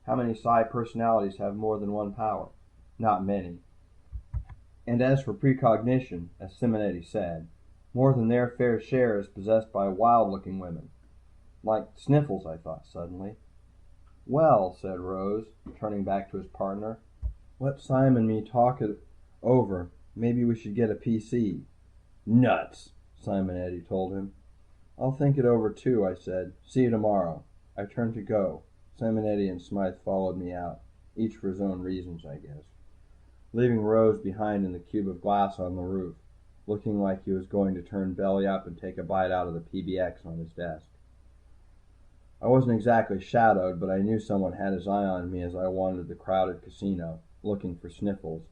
How many psi personalities have more than one power? Not many. And as for precognition, as Simonetti said, more than their fair share is possessed by wild-looking women. Like Sniffles, I thought suddenly. "Well," said Rose, turning back to his partner, "let Syme and me talk it over. Maybe we should get a PC." "Nuts," Simonetti told him. "I'll think it over too," I said. "See you tomorrow." I turned to go. Simonetti and Smythe followed me out, each for his own reasons, I guess, leaving Rose behind in the cube of glass on the roof, looking like he was going to turn belly up and take a bite out of the PBX on his desk. I wasn't exactly shadowed, but I knew someone had his eye on me as I wandered the crowded casino, looking for Sniffles.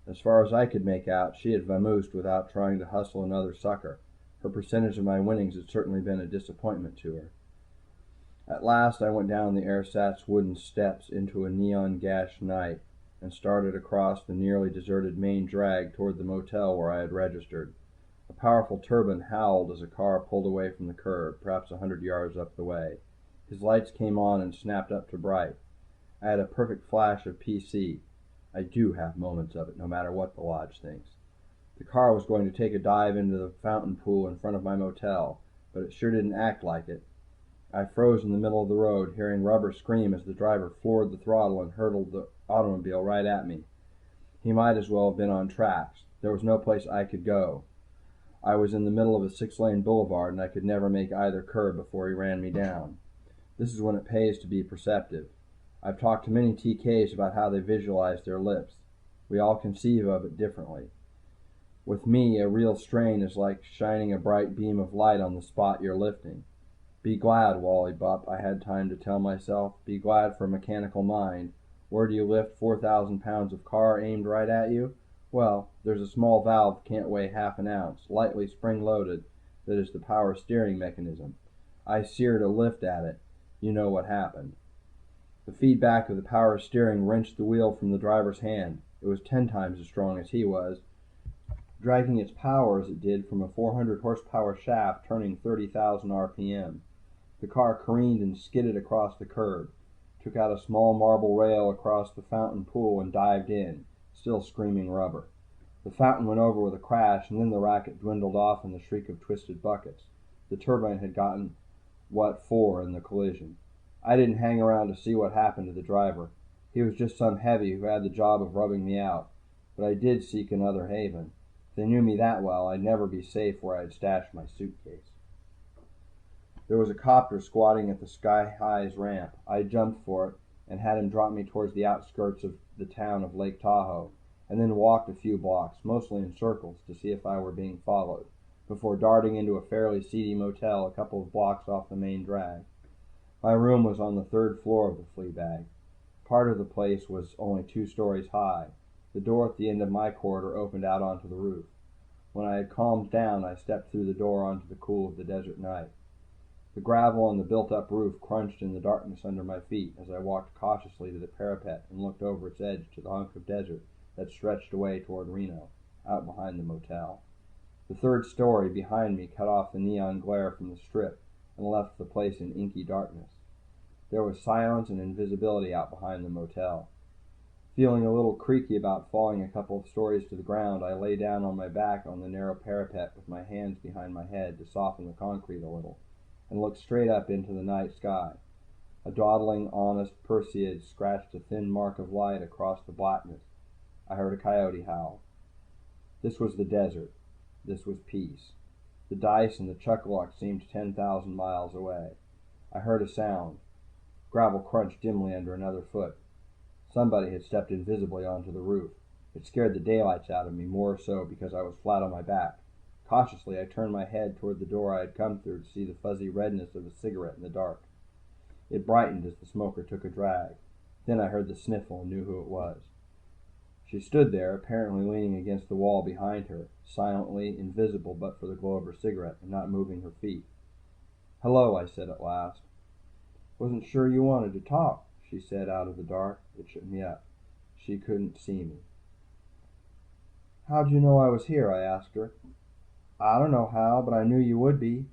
As far as I could make out, she had vamoosed without trying to hustle another sucker. Her percentage of my winnings had certainly been a disappointment to her. At last I went down the ersatz wooden steps into a neon-gashed night and started across the nearly deserted main drag toward the motel where I had registered. A powerful turbine howled as a car pulled away from the curb, perhaps 100 yards up the way. His lights came on and snapped up to bright. I had a perfect flash of PC. I do have moments of it, no matter what the lodge thinks. The car was going to take a dive into the fountain pool in front of my motel, but it sure didn't act like it. I froze in the middle of the road, hearing rubber scream as the driver floored the throttle and hurtled the automobile right at me. He might as well have been on tracks. There was no place I could go. I was in the middle of a 6-lane boulevard, and I could never make either curb before he ran me down. This is when it pays to be perceptive. I've talked to many TKs about how they visualize their lips. We all conceive of it differently. With me, a real strain is like shining a bright beam of light on the spot you're lifting. Be glad, Wally Bupp, I had time to tell myself. Be glad for a mechanical mind. Where do you lift 4,000 pounds of car aimed right at you? Well, there's a small valve that can't weigh half an ounce, lightly spring-loaded, that is the power steering mechanism. I seared a lift at it. You know what happened. The feedback of the power steering wrenched the wheel from the driver's hand. It was 10 times as strong as he was, dragging its power as it did from a 400 horsepower shaft turning 30,000 RPM. The car careened and skidded across the curb, took out a small marble rail across the fountain pool and dived in, still screaming rubber. The fountain went over with a crash, and then the racket dwindled off in the shriek of twisted buckets. The turbine had gotten what for in the collision. I didn't hang around to see what happened to the driver. He was just some heavy who had the job of rubbing me out. But I did seek another haven. If they knew me that well, I'd never be safe where I'd stashed my suitcase. There was a copter squatting at the Sky High's ramp. I jumped for it and had him drop me towards the outskirts of the town of Lake Tahoe, and then walked a few blocks, mostly in circles, to see if I were being followed, before darting into a fairly seedy motel a couple of blocks off the main drag. My room was on the 3rd floor of the flea bag. Part of the place was only 2 stories high. The door at the end of my corridor opened out onto the roof. When I had calmed down, I stepped through the door onto the cool of the desert night. The gravel on the built-up roof crunched in the darkness under my feet as I walked cautiously to the parapet and looked over its edge to the hunk of desert that stretched away toward Reno, out behind the motel. The 3rd story behind me cut off the neon glare from the strip and left the place in inky darkness. There was silence and invisibility out behind the motel. Feeling a little creaky about falling a couple of stories to the ground, I lay down on my back on the narrow parapet with my hands behind my head to soften the concrete a little, and looked straight up into the night sky. A dawdling, honest Perseid scratched a thin mark of light across the blackness. I heard a coyote howl. This was the desert. This was peace. The dice and the chuck-a-luck seemed 10,000 miles away. I heard a sound. Gravel crunched dimly under another foot. Somebody had stepped invisibly onto the roof. It scared the daylights out of me, more so because I was flat on my back. Cautiously, I turned my head toward the door I had come through to see the fuzzy redness of a cigarette in the dark. It brightened as the smoker took a drag. Then I heard the sniffle and knew who it was. She stood there, apparently leaning against the wall behind her, silently, invisible but for the glow of her cigarette, and not moving her feet. "Hello," I said at last. "Wasn't sure you wanted to talk," she said out of the dark. It shook me up. She couldn't see me. "How'd you know I was here?" I asked her. "I don't know how, but I knew you would be."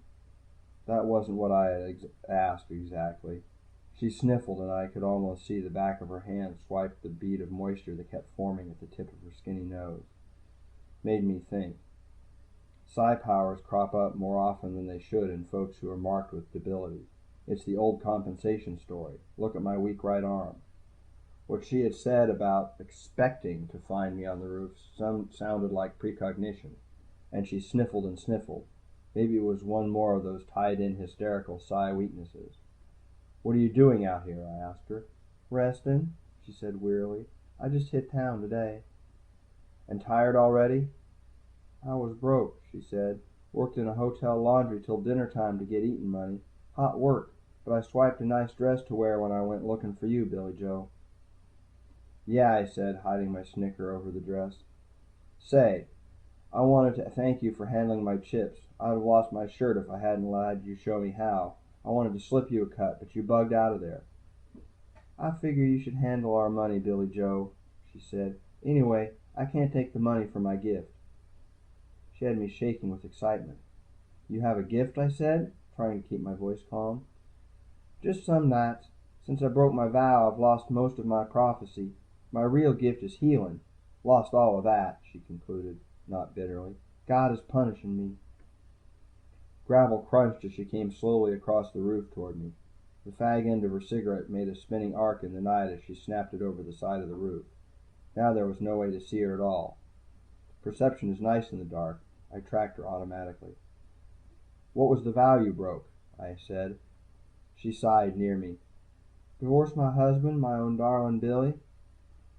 That wasn't what I had asked exactly. She sniffled, and I could almost see the back of her hand swipe the bead of moisture that kept forming at the tip of her skinny nose. Made me think. Psi powers crop up more often than they should in folks who are marked with debility. It's the old compensation story. Look at my weak right arm. What she had said about expecting to find me on the roof sounded like precognition, and she sniffled and sniffled. Maybe it was one more of those tied-in hysterical psi weaknesses. "What are you doing out here?" I asked her. "Resting," she said wearily. "I just hit town today." "And tired already?" "I was broke," she said. "Worked in a hotel laundry till dinner time to get eatin' money. Hot work, but I swiped a nice dress to wear when I went looking for you, Billy Joe." "Yeah," I said, hiding my snicker over the dress. "Say, I wanted to thank you for handling my chips. I'd have lost my shirt if I hadn't let you show me how. I wanted to slip you a cut, but you bugged out of there." "I figure you should handle our money, Billy Joe," she said. "Anyway, I can't take the money for my gift." She had me shaking with excitement. "You have a gift?" I said, trying to keep my voice calm. "Just some nights. Since I broke my vow, I've lost most of my prophecy. My real gift is healing. Lost all of that," she concluded, not bitterly. "God is punishing me." Gravel crunched as she came slowly across the roof toward me. The fag end of her cigarette made a spinning arc in the night as she snapped it over the side of the roof. Now there was no way to see her at all. Perception is nice in the dark. I tracked her automatically. "What was the vow you broke?" I said. She sighed near me. "Divorce my husband, my own darling Billy,"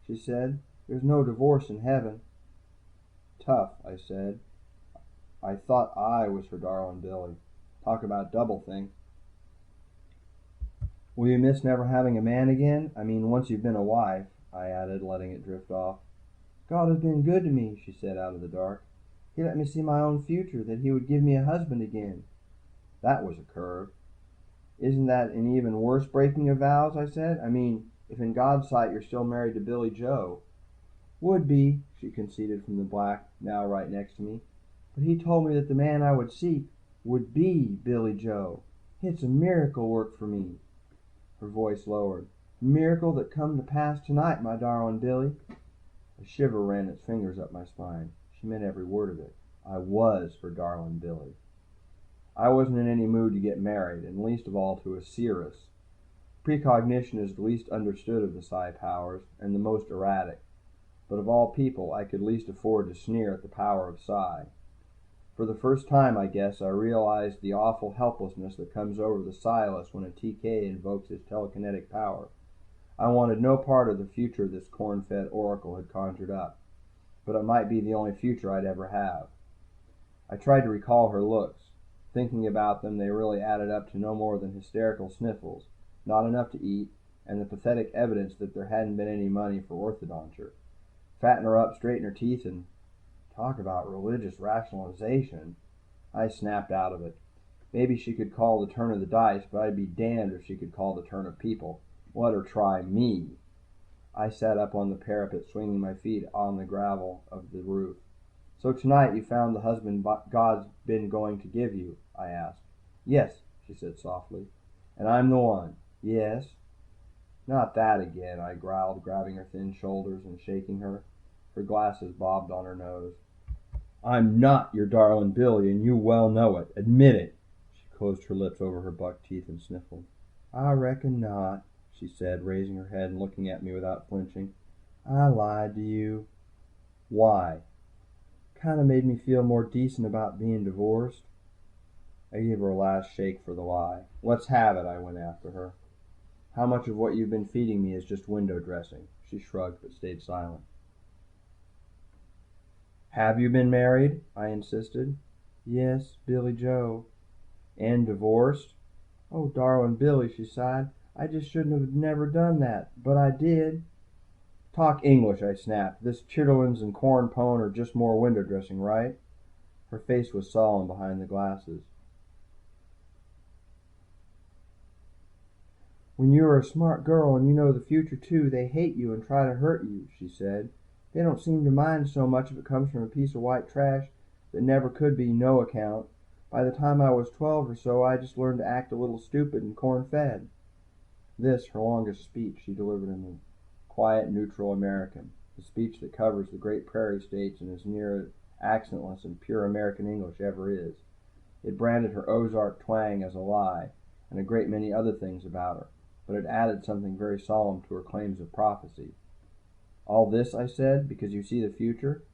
she said. "There's no divorce in heaven." "Tough," I said. I thought I was her darling Billy. Talk about double think. "Will you miss never having a man again? I mean, once you've been a wife," I added, letting it drift off. "God has been good to me," she said out of the dark. "He let me see my own future, that he would give me a husband again." That was a curve. "Isn't that an even worse breaking of vows?" I said. "I mean, if in God's sight you're still married to Billy Joe." "Would be," she conceded from the black, now right next to me. "But he told me that the man I would seek would be Billy Joe. It's a miracle work for me." Her voice lowered. "A miracle that come to pass tonight, my darling Billy." A shiver ran its fingers up my spine. She meant every word of it. I was her darling Billy. I wasn't in any mood to get married, and least of all to a seeress. Precognition is the least understood of the psi powers, and the most erratic. but of all people I could least afford to sneer at the power of psi. For the first time, I guess, I realized the awful helplessness that comes over the psiless when a TK invokes his telekinetic power. I wanted no part of the future this corn-fed oracle had conjured up, but it might be the only future I'd ever have. I tried to recall her looks. Thinking about them, they really added up to no more than hysterical sniffles, not enough to eat, and the pathetic evidence that there hadn't been any money for orthodonture. Fatten her up, straighten her teeth, and talk about religious rationalization. I snapped out of it. Maybe she could call the turn of the dice, but I'd be damned if she could call the turn of people. Let her try me. I sat up on the parapet, swinging my feet on the gravel of the roof. So tonight you found the husband God's been going to give you? I asked. Yes, she said softly. And I'm the one. Yes. Not that again, I growled, grabbing her thin shoulders and shaking her. Her glasses bobbed on her nose. I'm not your darling Billy, and you well know it. Admit it. She closed her lips over her buck teeth and sniffled. I reckon not, she said, raising her head and looking at me without flinching. I lied to you. Why? Kind of made me feel more decent about being divorced. I gave her a last shake for the lie. Let's have it, I went after her. How much of what you've been feeding me is just window dressing? She shrugged but stayed silent. Have you been married? I insisted. Yes, Billy Joe. And divorced? Oh, darling Billy, she sighed. I just shouldn't have never done that, but I did. Talk English, I snapped. This chitterlings and corn pone are just more window dressing, right? Her face was solemn behind the glasses. When you are a smart girl and you know the future too, they hate you and try to hurt you, she said. They don't seem to mind so much if it comes from a piece of white trash that never could be no account. By the time I was 12 or so, I just learned to act a little stupid and corn-fed. This, her longest speech, she delivered in the quiet, neutral American, the speech that covers the great prairie states and is near accentless and pure American English ever is. It branded her Ozark twang as a lie, and a great many other things about her, but it added something very solemn to her claims of prophecy. All this, I said, because you see the future?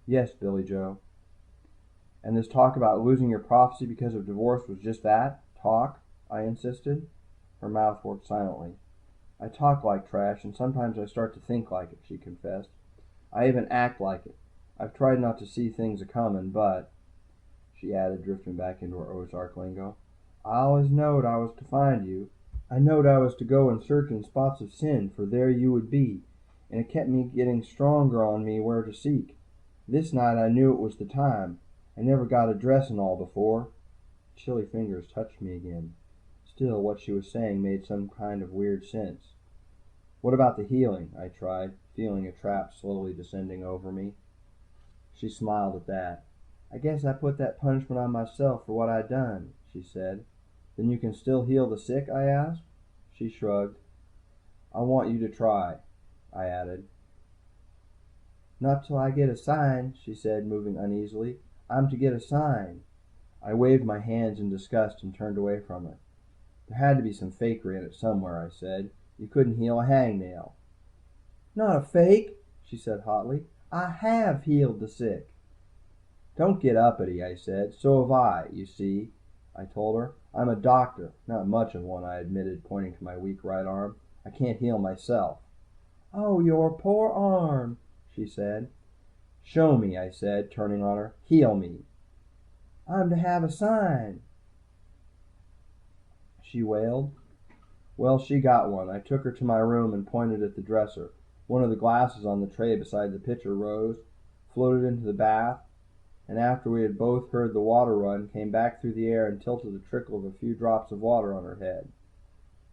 Yes, Billy Joe. And this talk about losing your prophecy because of divorce was just that? Talk? I insisted. Her mouth worked silently. I talk like trash, and sometimes I start to think like it, she confessed. I even act like it. I've tried not to see things a-comin', but, she added, drifting back into her Ozark lingo, I always knowed I was to find you. I knowed I was to go and search in spots of sin, for there you would be, and it kept me getting stronger on me where to seek. This night I knew it was the time. I never got a dress and all before. Chilly fingers touched me again. Still, what she was saying made some kind of weird sense. What about the healing? I tried, feeling a trap slowly descending over me. She smiled at that. I guess I put that punishment on myself for what I done, she said. Then you can still heal the sick? I asked. She shrugged. I want you to try, I added. Not till I get a sign, she said, moving uneasily. I'm to get a sign. I waved my hands in disgust and turned away from her. There had to be some fakery in it somewhere, I said. You couldn't heal a hangnail. Not a fake, she said hotly. I have healed the sick. Don't get uppity, I said. So have I, you see, I told her. I'm a doctor. Not much of one, I admitted, pointing to my weak right arm. I can't heal myself. Oh, your poor arm, she said. Show me, I said, turning on her. Heal me. I'm to have a sign, she wailed. Well, she got one. I took her to my room and pointed at the dresser. One of the glasses on the tray beside the pitcher rose, floated into the bath, and after we had both heard the water run, came back through the air and tilted the trickle of a few drops of water on her head.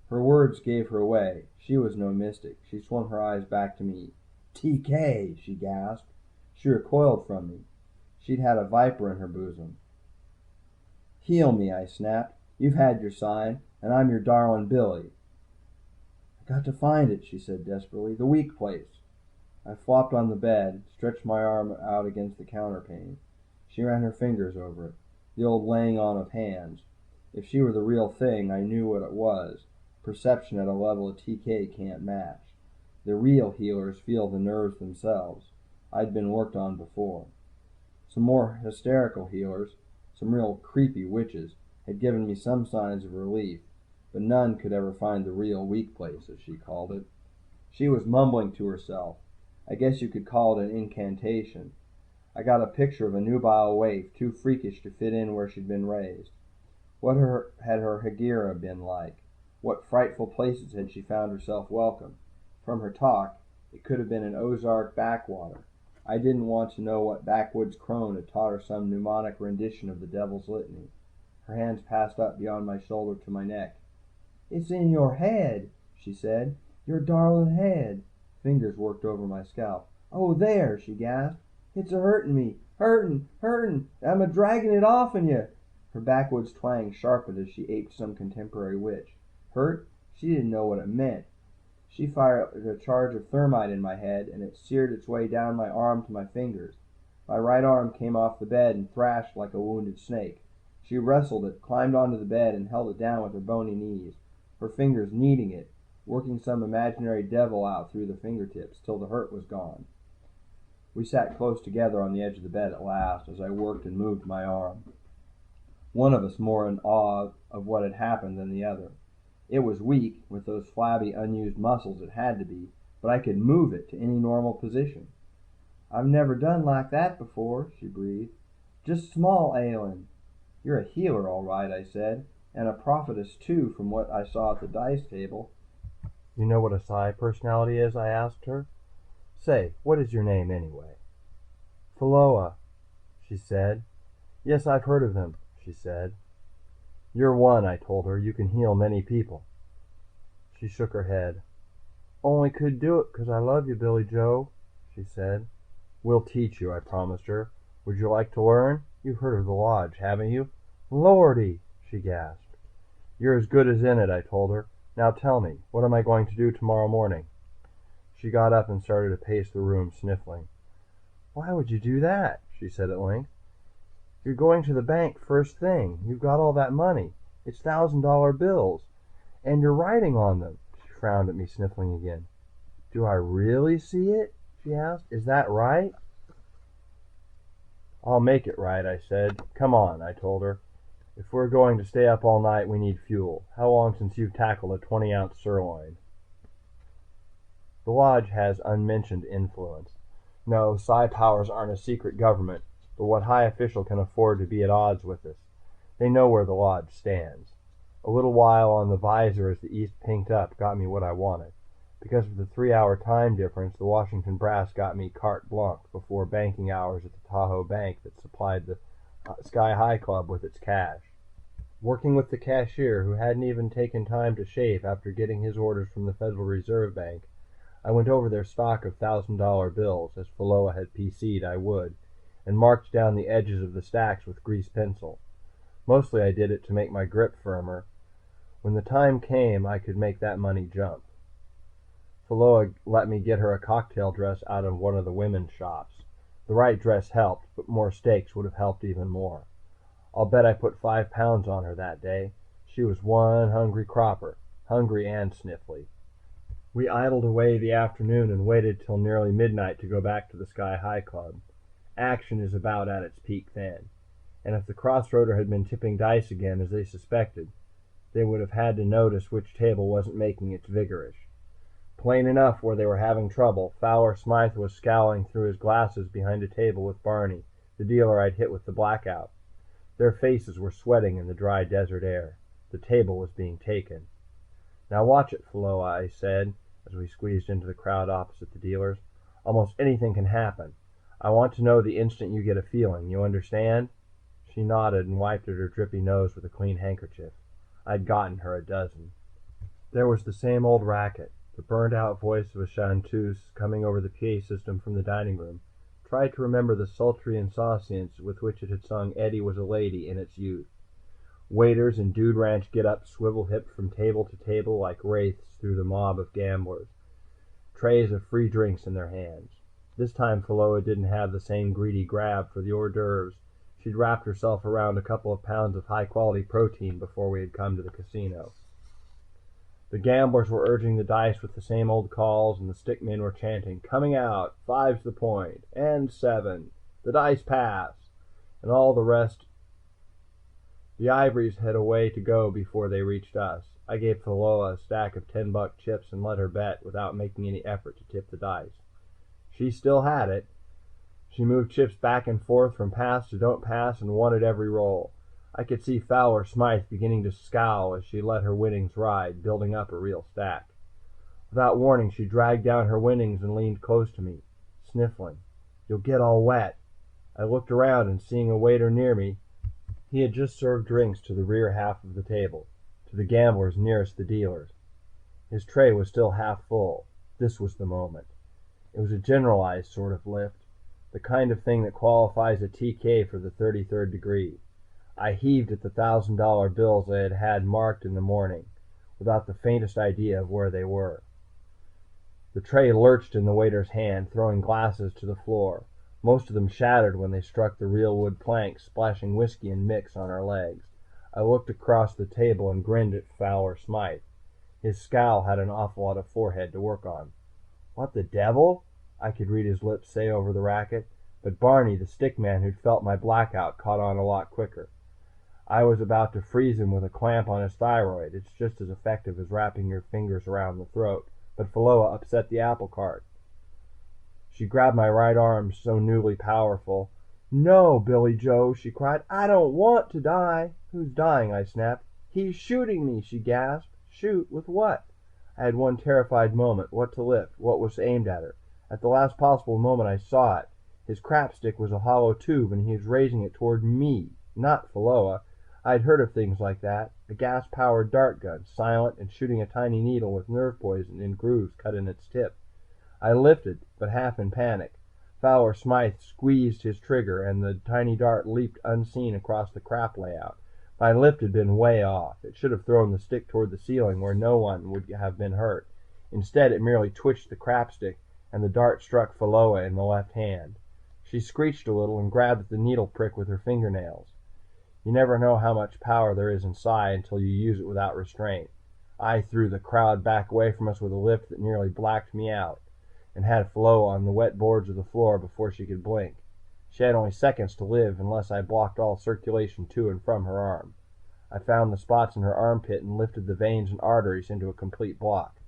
Her words gave her away. She was no mystic. She swung her eyes back to me. TK, she gasped. She recoiled from me. She'd had a viper in her bosom. Heal me, I snapped. You've had your sign, and I'm your darling Billy. I got to find it, she said desperately. The weak place. I flopped on the bed, stretched my arm out against the counterpane. She ran her fingers over it. The old laying on of hands. If she were the real thing, I knew what it was. Perception at a level a TK can't match. The real healers feel the nerves themselves. I'd been worked on before. Some more hysterical healers, some real creepy witches, had given me some signs of relief, but none could ever find the real weak place, as she called it. She was mumbling to herself. I guess you could call it an incantation. I got a picture of a nubile waif too freakish to fit in where she'd been raised. What had her Hegira been like? What frightful places had she found herself welcome? From her talk, it could have been an Ozark backwater. I didn't want to know what backwoods crone had taught her some mnemonic rendition of the Devil's Litany. Her hands passed up beyond my shoulder to my neck. "It's in your head," she said. "Your darling head." Fingers worked over my scalp. "Oh, there," she gasped. "It's a-hurtin' me. Hurtin'. I'm a-draggin' it off'n you." Her backwoods twang sharpened as she aped some contemporary witch. Hurt? She didn't know what it meant. She fired a charge of thermite in my head, and it seared its way down my arm to my fingers. My right arm came off the bed and thrashed like a wounded snake. She wrestled it, climbed onto the bed, and held it down with her bony knees, her fingers kneading it, working some imaginary devil out through the fingertips, till the hurt was gone. We sat close together on the edge of the bed at last, as I worked and moved my arm, one of us more in awe of what had happened than the other. It was weak, with those flabby, unused muscles. It had to be, but I could move it to any normal position. "I've never done like that before," she breathed. "Just small ailin'." "You're a healer, all right," I said, "and a prophetess too, from what I saw at the dice table." "You know what a psi personality is?" I asked her. "Say, what is your name, anyway?" "Pheloa," she said. "Yes, I've heard of them," she said. "You're one," I told her. "You can heal many people." She shook her head. "Only could do it 'cause I love you, Billy Joe," she said. "We'll teach you," I promised her. "Would you like to learn? You've heard of the Lodge, haven't you?" "Lordy!" she gasped. "You're as good as in it," I told her. "Now tell me, what am I going to do tomorrow morning?" She got up and started to pace the room, sniffling. "Why would you do that?" she said at length. "You're going to the bank first thing. You've got all that money. It's $1,000 bills. And you're writing on them." She frowned at me, sniffling again. "Do I really see it?" she asked. "Is that right?" "I'll make it right," I said. "Come on," I told her. "If we're going to stay up all night, we need fuel. How long since you've tackled a 20-ounce sirloin?" The Lodge has unmentioned influence. No, psi powers aren't a secret government, but what high official can afford to be at odds with us? They know where the Lodge stands. A little while on the visor as the east pinked up got me what I wanted. Because of the 3-hour time difference, the Washington brass got me carte blanche before banking hours at the Tahoe Bank that supplied the Sky High Club with its cash. Working with the cashier, who hadn't even taken time to shave after getting his orders from the Federal Reserve Bank, I went over their stock of $1,000 bills, as Pheloa had PC'd I would, and marked down the edges of the stacks with grease pencil. Mostly I did it to make my grip firmer. When the time came, I could make that money jump. Pheloa let me get her a cocktail dress out of one of the women's shops. The right dress helped, but more steaks would have helped even more. I'll bet I put 5 pounds on her that day. She was one hungry cropper, hungry and sniffly. We idled away the afternoon and waited till nearly midnight to go back to the Sky High Club. Action is about at its peak then, and if the Crossroader had been tipping dice again, as they suspected, they would have had to notice which table wasn't making its Vigorish. Plain enough where they were having trouble. Fowler Smythe was scowling through his glasses behind a table with Barney, the dealer I'd hit with the blackout. Their faces were sweating in the dry desert air. The table was being taken. "Now watch it, Pheloa," I said, as we squeezed into the crowd opposite the dealers. "Almost anything can happen. I want to know the instant you get a feeling. You understand?" She nodded and wiped at her drippy nose with a clean handkerchief. I'd gotten her a dozen. There was the same old racket. The burned-out voice of a chanteuse coming over the PA system from the dining room. Tried to remember the sultry insouciance with which it had sung "Eddie Was a Lady" in its youth. Waiters in Dude Ranch get-up swivel-hipped from table to table like wraiths through the mob of gamblers, trays of free drinks in their hands. This time Pheloa didn't have the same greedy grab for the hors d'oeuvres. She'd wrapped herself around a couple of pounds of high-quality protein before we had come to the casino. The gamblers were urging the dice with the same old calls, and the stickmen were chanting, "Coming out, 5's the point, and 7, the dice pass," and all the rest. The ivories had a way to go before they reached us. I gave Pheloa a stack of $10 chips and let her bet without making any effort to tip the dice. She still had it. She moved chips back and forth from pass to don't pass and won at every roll. I could see Fowler Smythe beginning to scowl as she let her winnings ride, building up a real stack. Without warning, she dragged down her winnings and leaned close to me, sniffling. "You'll get all wet." I looked around and seeing a waiter near me, he had just served drinks to the rear half of the table, to the gamblers nearest the dealers. His tray was still half full. This was the moment. It was a generalized sort of lift, the kind of thing that qualifies a TK for the 33rd degree. I heaved at the $1,000 bills I had had marked in the morning, without the faintest idea of where they were. The tray lurched in the waiter's hand, throwing glasses to the floor. Most of them shattered when they struck the real wood planks, splashing whiskey and mix on our legs. I looked across the table and grinned at Fowler Smythe. His scowl had an awful lot of forehead to work on. "What the devil?" I could read his lips say over the racket, but Barney, the stick man who'd felt my blackout, caught on a lot quicker. I was about to freeze him with a clamp on his thyroid. It's just as effective as wrapping your fingers around the throat. But Pheloa upset the apple cart. She grabbed my right arm, so newly powerful. "No, Billy Joe," she cried. "I don't want to die." "Who's dying?" I snapped. "He's shooting me," she gasped. "Shoot? With what?" I had one terrified moment. What to lift? What was aimed at her? At the last possible moment I saw it. His crap stick was a hollow tube, and he was raising it toward me, not Pheloa. I had heard of things like that. A gas-powered dart gun, silent and shooting a tiny needle with nerve poison in grooves cut in its tip. I lifted, but half in panic. Fowler Smythe squeezed his trigger, and the tiny dart leaped unseen across the crap layout. My lift had been way off. It should have thrown the stick toward the ceiling where no one would have been hurt. Instead, it merely twitched the crap stick, and the dart struck Pheloa in the left hand. She screeched a little and grabbed at the needle prick with her fingernails. You never know how much power there is in psi until you use it without restraint. I threw the crowd back away from us with a lift that nearly blacked me out, and had Pheloa on the wet boards of the floor before she could blink. She had only seconds to live unless I blocked all circulation to and from her arm. I found the spots in her armpit and lifted the veins and arteries into a complete block.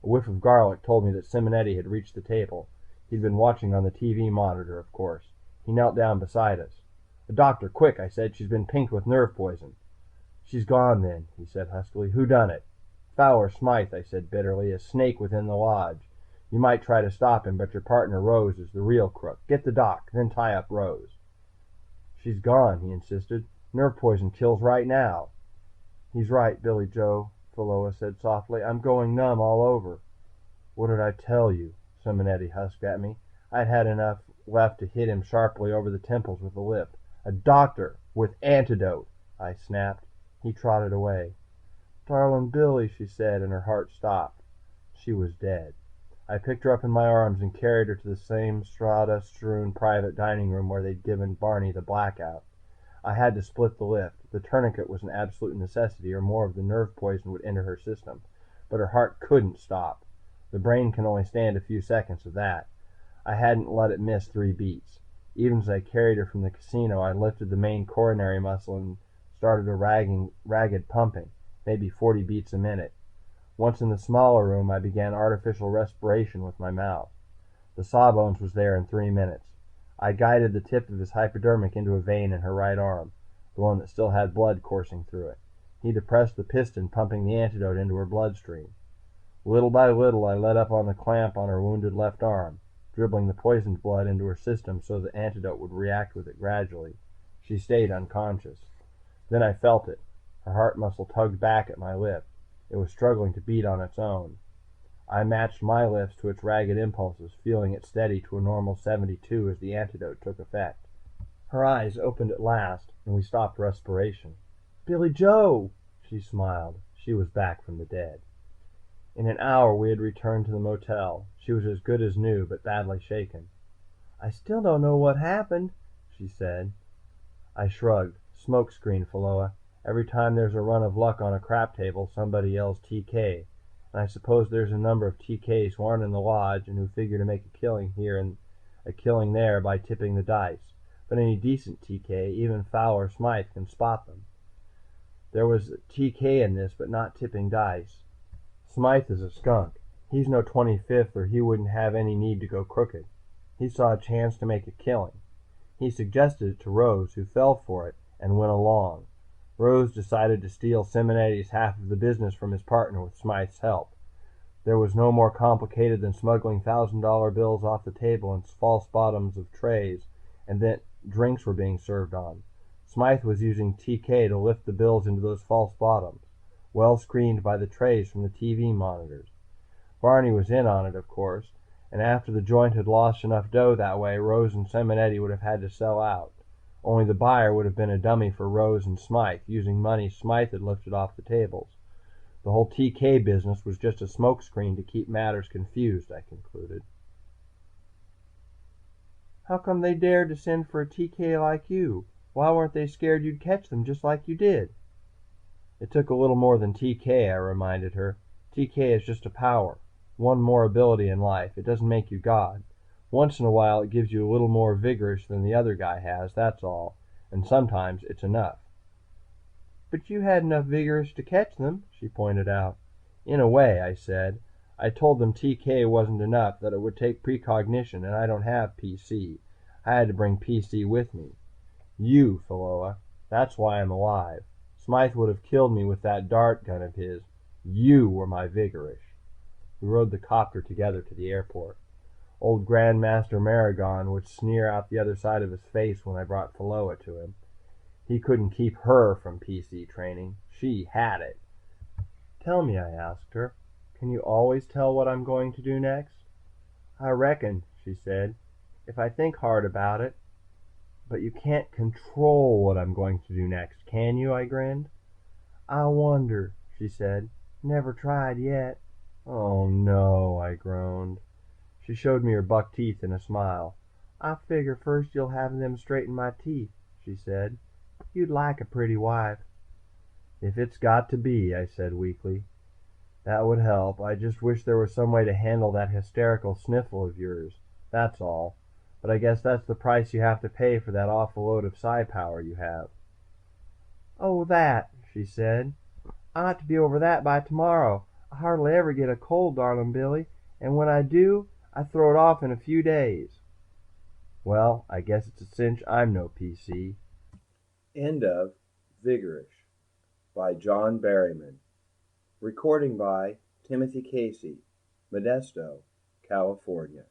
A whiff of garlic told me that Simonetti had reached the table. He'd been watching on the TV monitor, of course. He knelt down beside us. "A doctor, quick," I said. "She's been pinked with nerve poison." "She's gone then," he said huskily. "Who done it?" "Fowler Smythe," I said bitterly. "A snake within the lodge. You might try to stop him, but your partner Rose is the real crook. Get the doc, then tie up Rose." "She's gone," he insisted. "Nerve poison kills right now." "He's right, Billy Joe," Pheloa said softly. "I'm going numb all over." "What did I tell you?" Simonetti husked at me. I'd had enough left to hit him sharply over the temples with the lip. "A doctor with antidote," I snapped. He trotted away. "Darlin' Billy," she said, and her heart stopped. She was dead. I picked her up in my arms and carried her to the same strata-strewn private dining room where they'd given Barney the blackout. I had to split the lift. The tourniquet was an absolute necessity, or more of the nerve poison would enter her system. But her heart couldn't stop. The brain can only stand a few seconds of that. I hadn't let it miss 3 beats. Even as I carried her from the casino, I lifted the main coronary muscle and started a ragged pumping, maybe 40 beats a minute. Once in the smaller room, I began artificial respiration with my mouth. The sawbones was there in 3 minutes. I guided the tip of his hypodermic into a vein in her right arm, the one that still had blood coursing through it. He depressed the piston, pumping the antidote into her bloodstream. Little by little, I let up on the clamp on her wounded left arm, dribbling the poisoned blood into her system so the antidote would react with it gradually. She stayed unconscious. Then I felt it. Her heart muscle tugged back at my lip. It was struggling to beat on its own. I matched my lifts to its ragged impulses, feeling it steady to a normal 72 as the antidote took effect. Her eyes opened at last, and we stopped respiration. "Billy Joe!" She smiled. She was back from the dead. In an hour we had returned to the motel. She was as good as new, but badly shaken. "I still don't know what happened," she said. I shrugged. "Smoke screen, Pheloa. Every time there's a run of luck on a crap table, somebody yells TK. and I suppose there's a number of TKs who aren't in the lodge and who figure to make a killing here and a killing there by tipping the dice. But any decent TK, even Fowler Smythe, can spot them. There was TK in this, but not tipping dice. Smythe is a skunk. He's no 25th, or he wouldn't have any need to go crooked. He saw a chance to make a killing. He suggested it to Rose, who fell for it and went along. Rose decided to steal Simonetti's half of the business from his partner with Smythe's help. There was no more complicated than smuggling $1,000 bills off the table in false bottoms of trays, and then drinks were being served on. Smythe was using TK to lift the bills into those false bottoms, well screened by the trays from the TV monitors. Barney was in on it, of course, and after the joint had lost enough dough that way, Rose and Simonetti would have had to sell out. Only the buyer would have been a dummy for Rose and Smythe, using money Smythe had lifted off the tables. The whole TK business was just a smokescreen to keep matters confused, I concluded. How come they dared to send for a TK like you? Why weren't they scared you'd catch them just like you did? It took a little more than TK, I reminded her. TK is just a power. One more ability in life. It doesn't make you God. Once in a while it gives you a little more vigorish than the other guy has, that's all. And sometimes it's enough. But you had enough vigorish to catch them, she pointed out. In a way, I said. I told them TK wasn't enough, that it would take precognition, and I don't have PC. I had to bring PC with me. You, Pheloa. That's why I'm alive. Smythe would have killed me with that dart gun of his. You were my vigorish. We rode the copter together to the airport. Old Grandmaster Maragon would sneer out the other side of his face when I brought Pheloa to him. He couldn't keep her from PC training. She had it. Tell me, I asked her, can you always tell what I'm going to do next? I reckon, she said, if I think hard about it. But you can't control what I'm going to do next, can you? I grinned. I wonder, she said. Never tried yet. Oh no, I groaned. She showed me her buck teeth in a smile. I figure first you'll have them straighten my teeth, she said. You'd like a pretty wife. If it's got to be, I said weakly. That would help. I just wish there was some way to handle that hysterical sniffle of yours. That's all. But I guess that's the price you have to pay for that awful load of psi power you have. Oh, that, she said. I ought to be over that by tomorrow. I hardly ever get a cold, darling Billy, and when I do, I throw it off in a few days. Well, I guess it's a cinch I'm no PC. End of Vigorish by John Berryman. Recording by Timothy Casey, Modesto, California.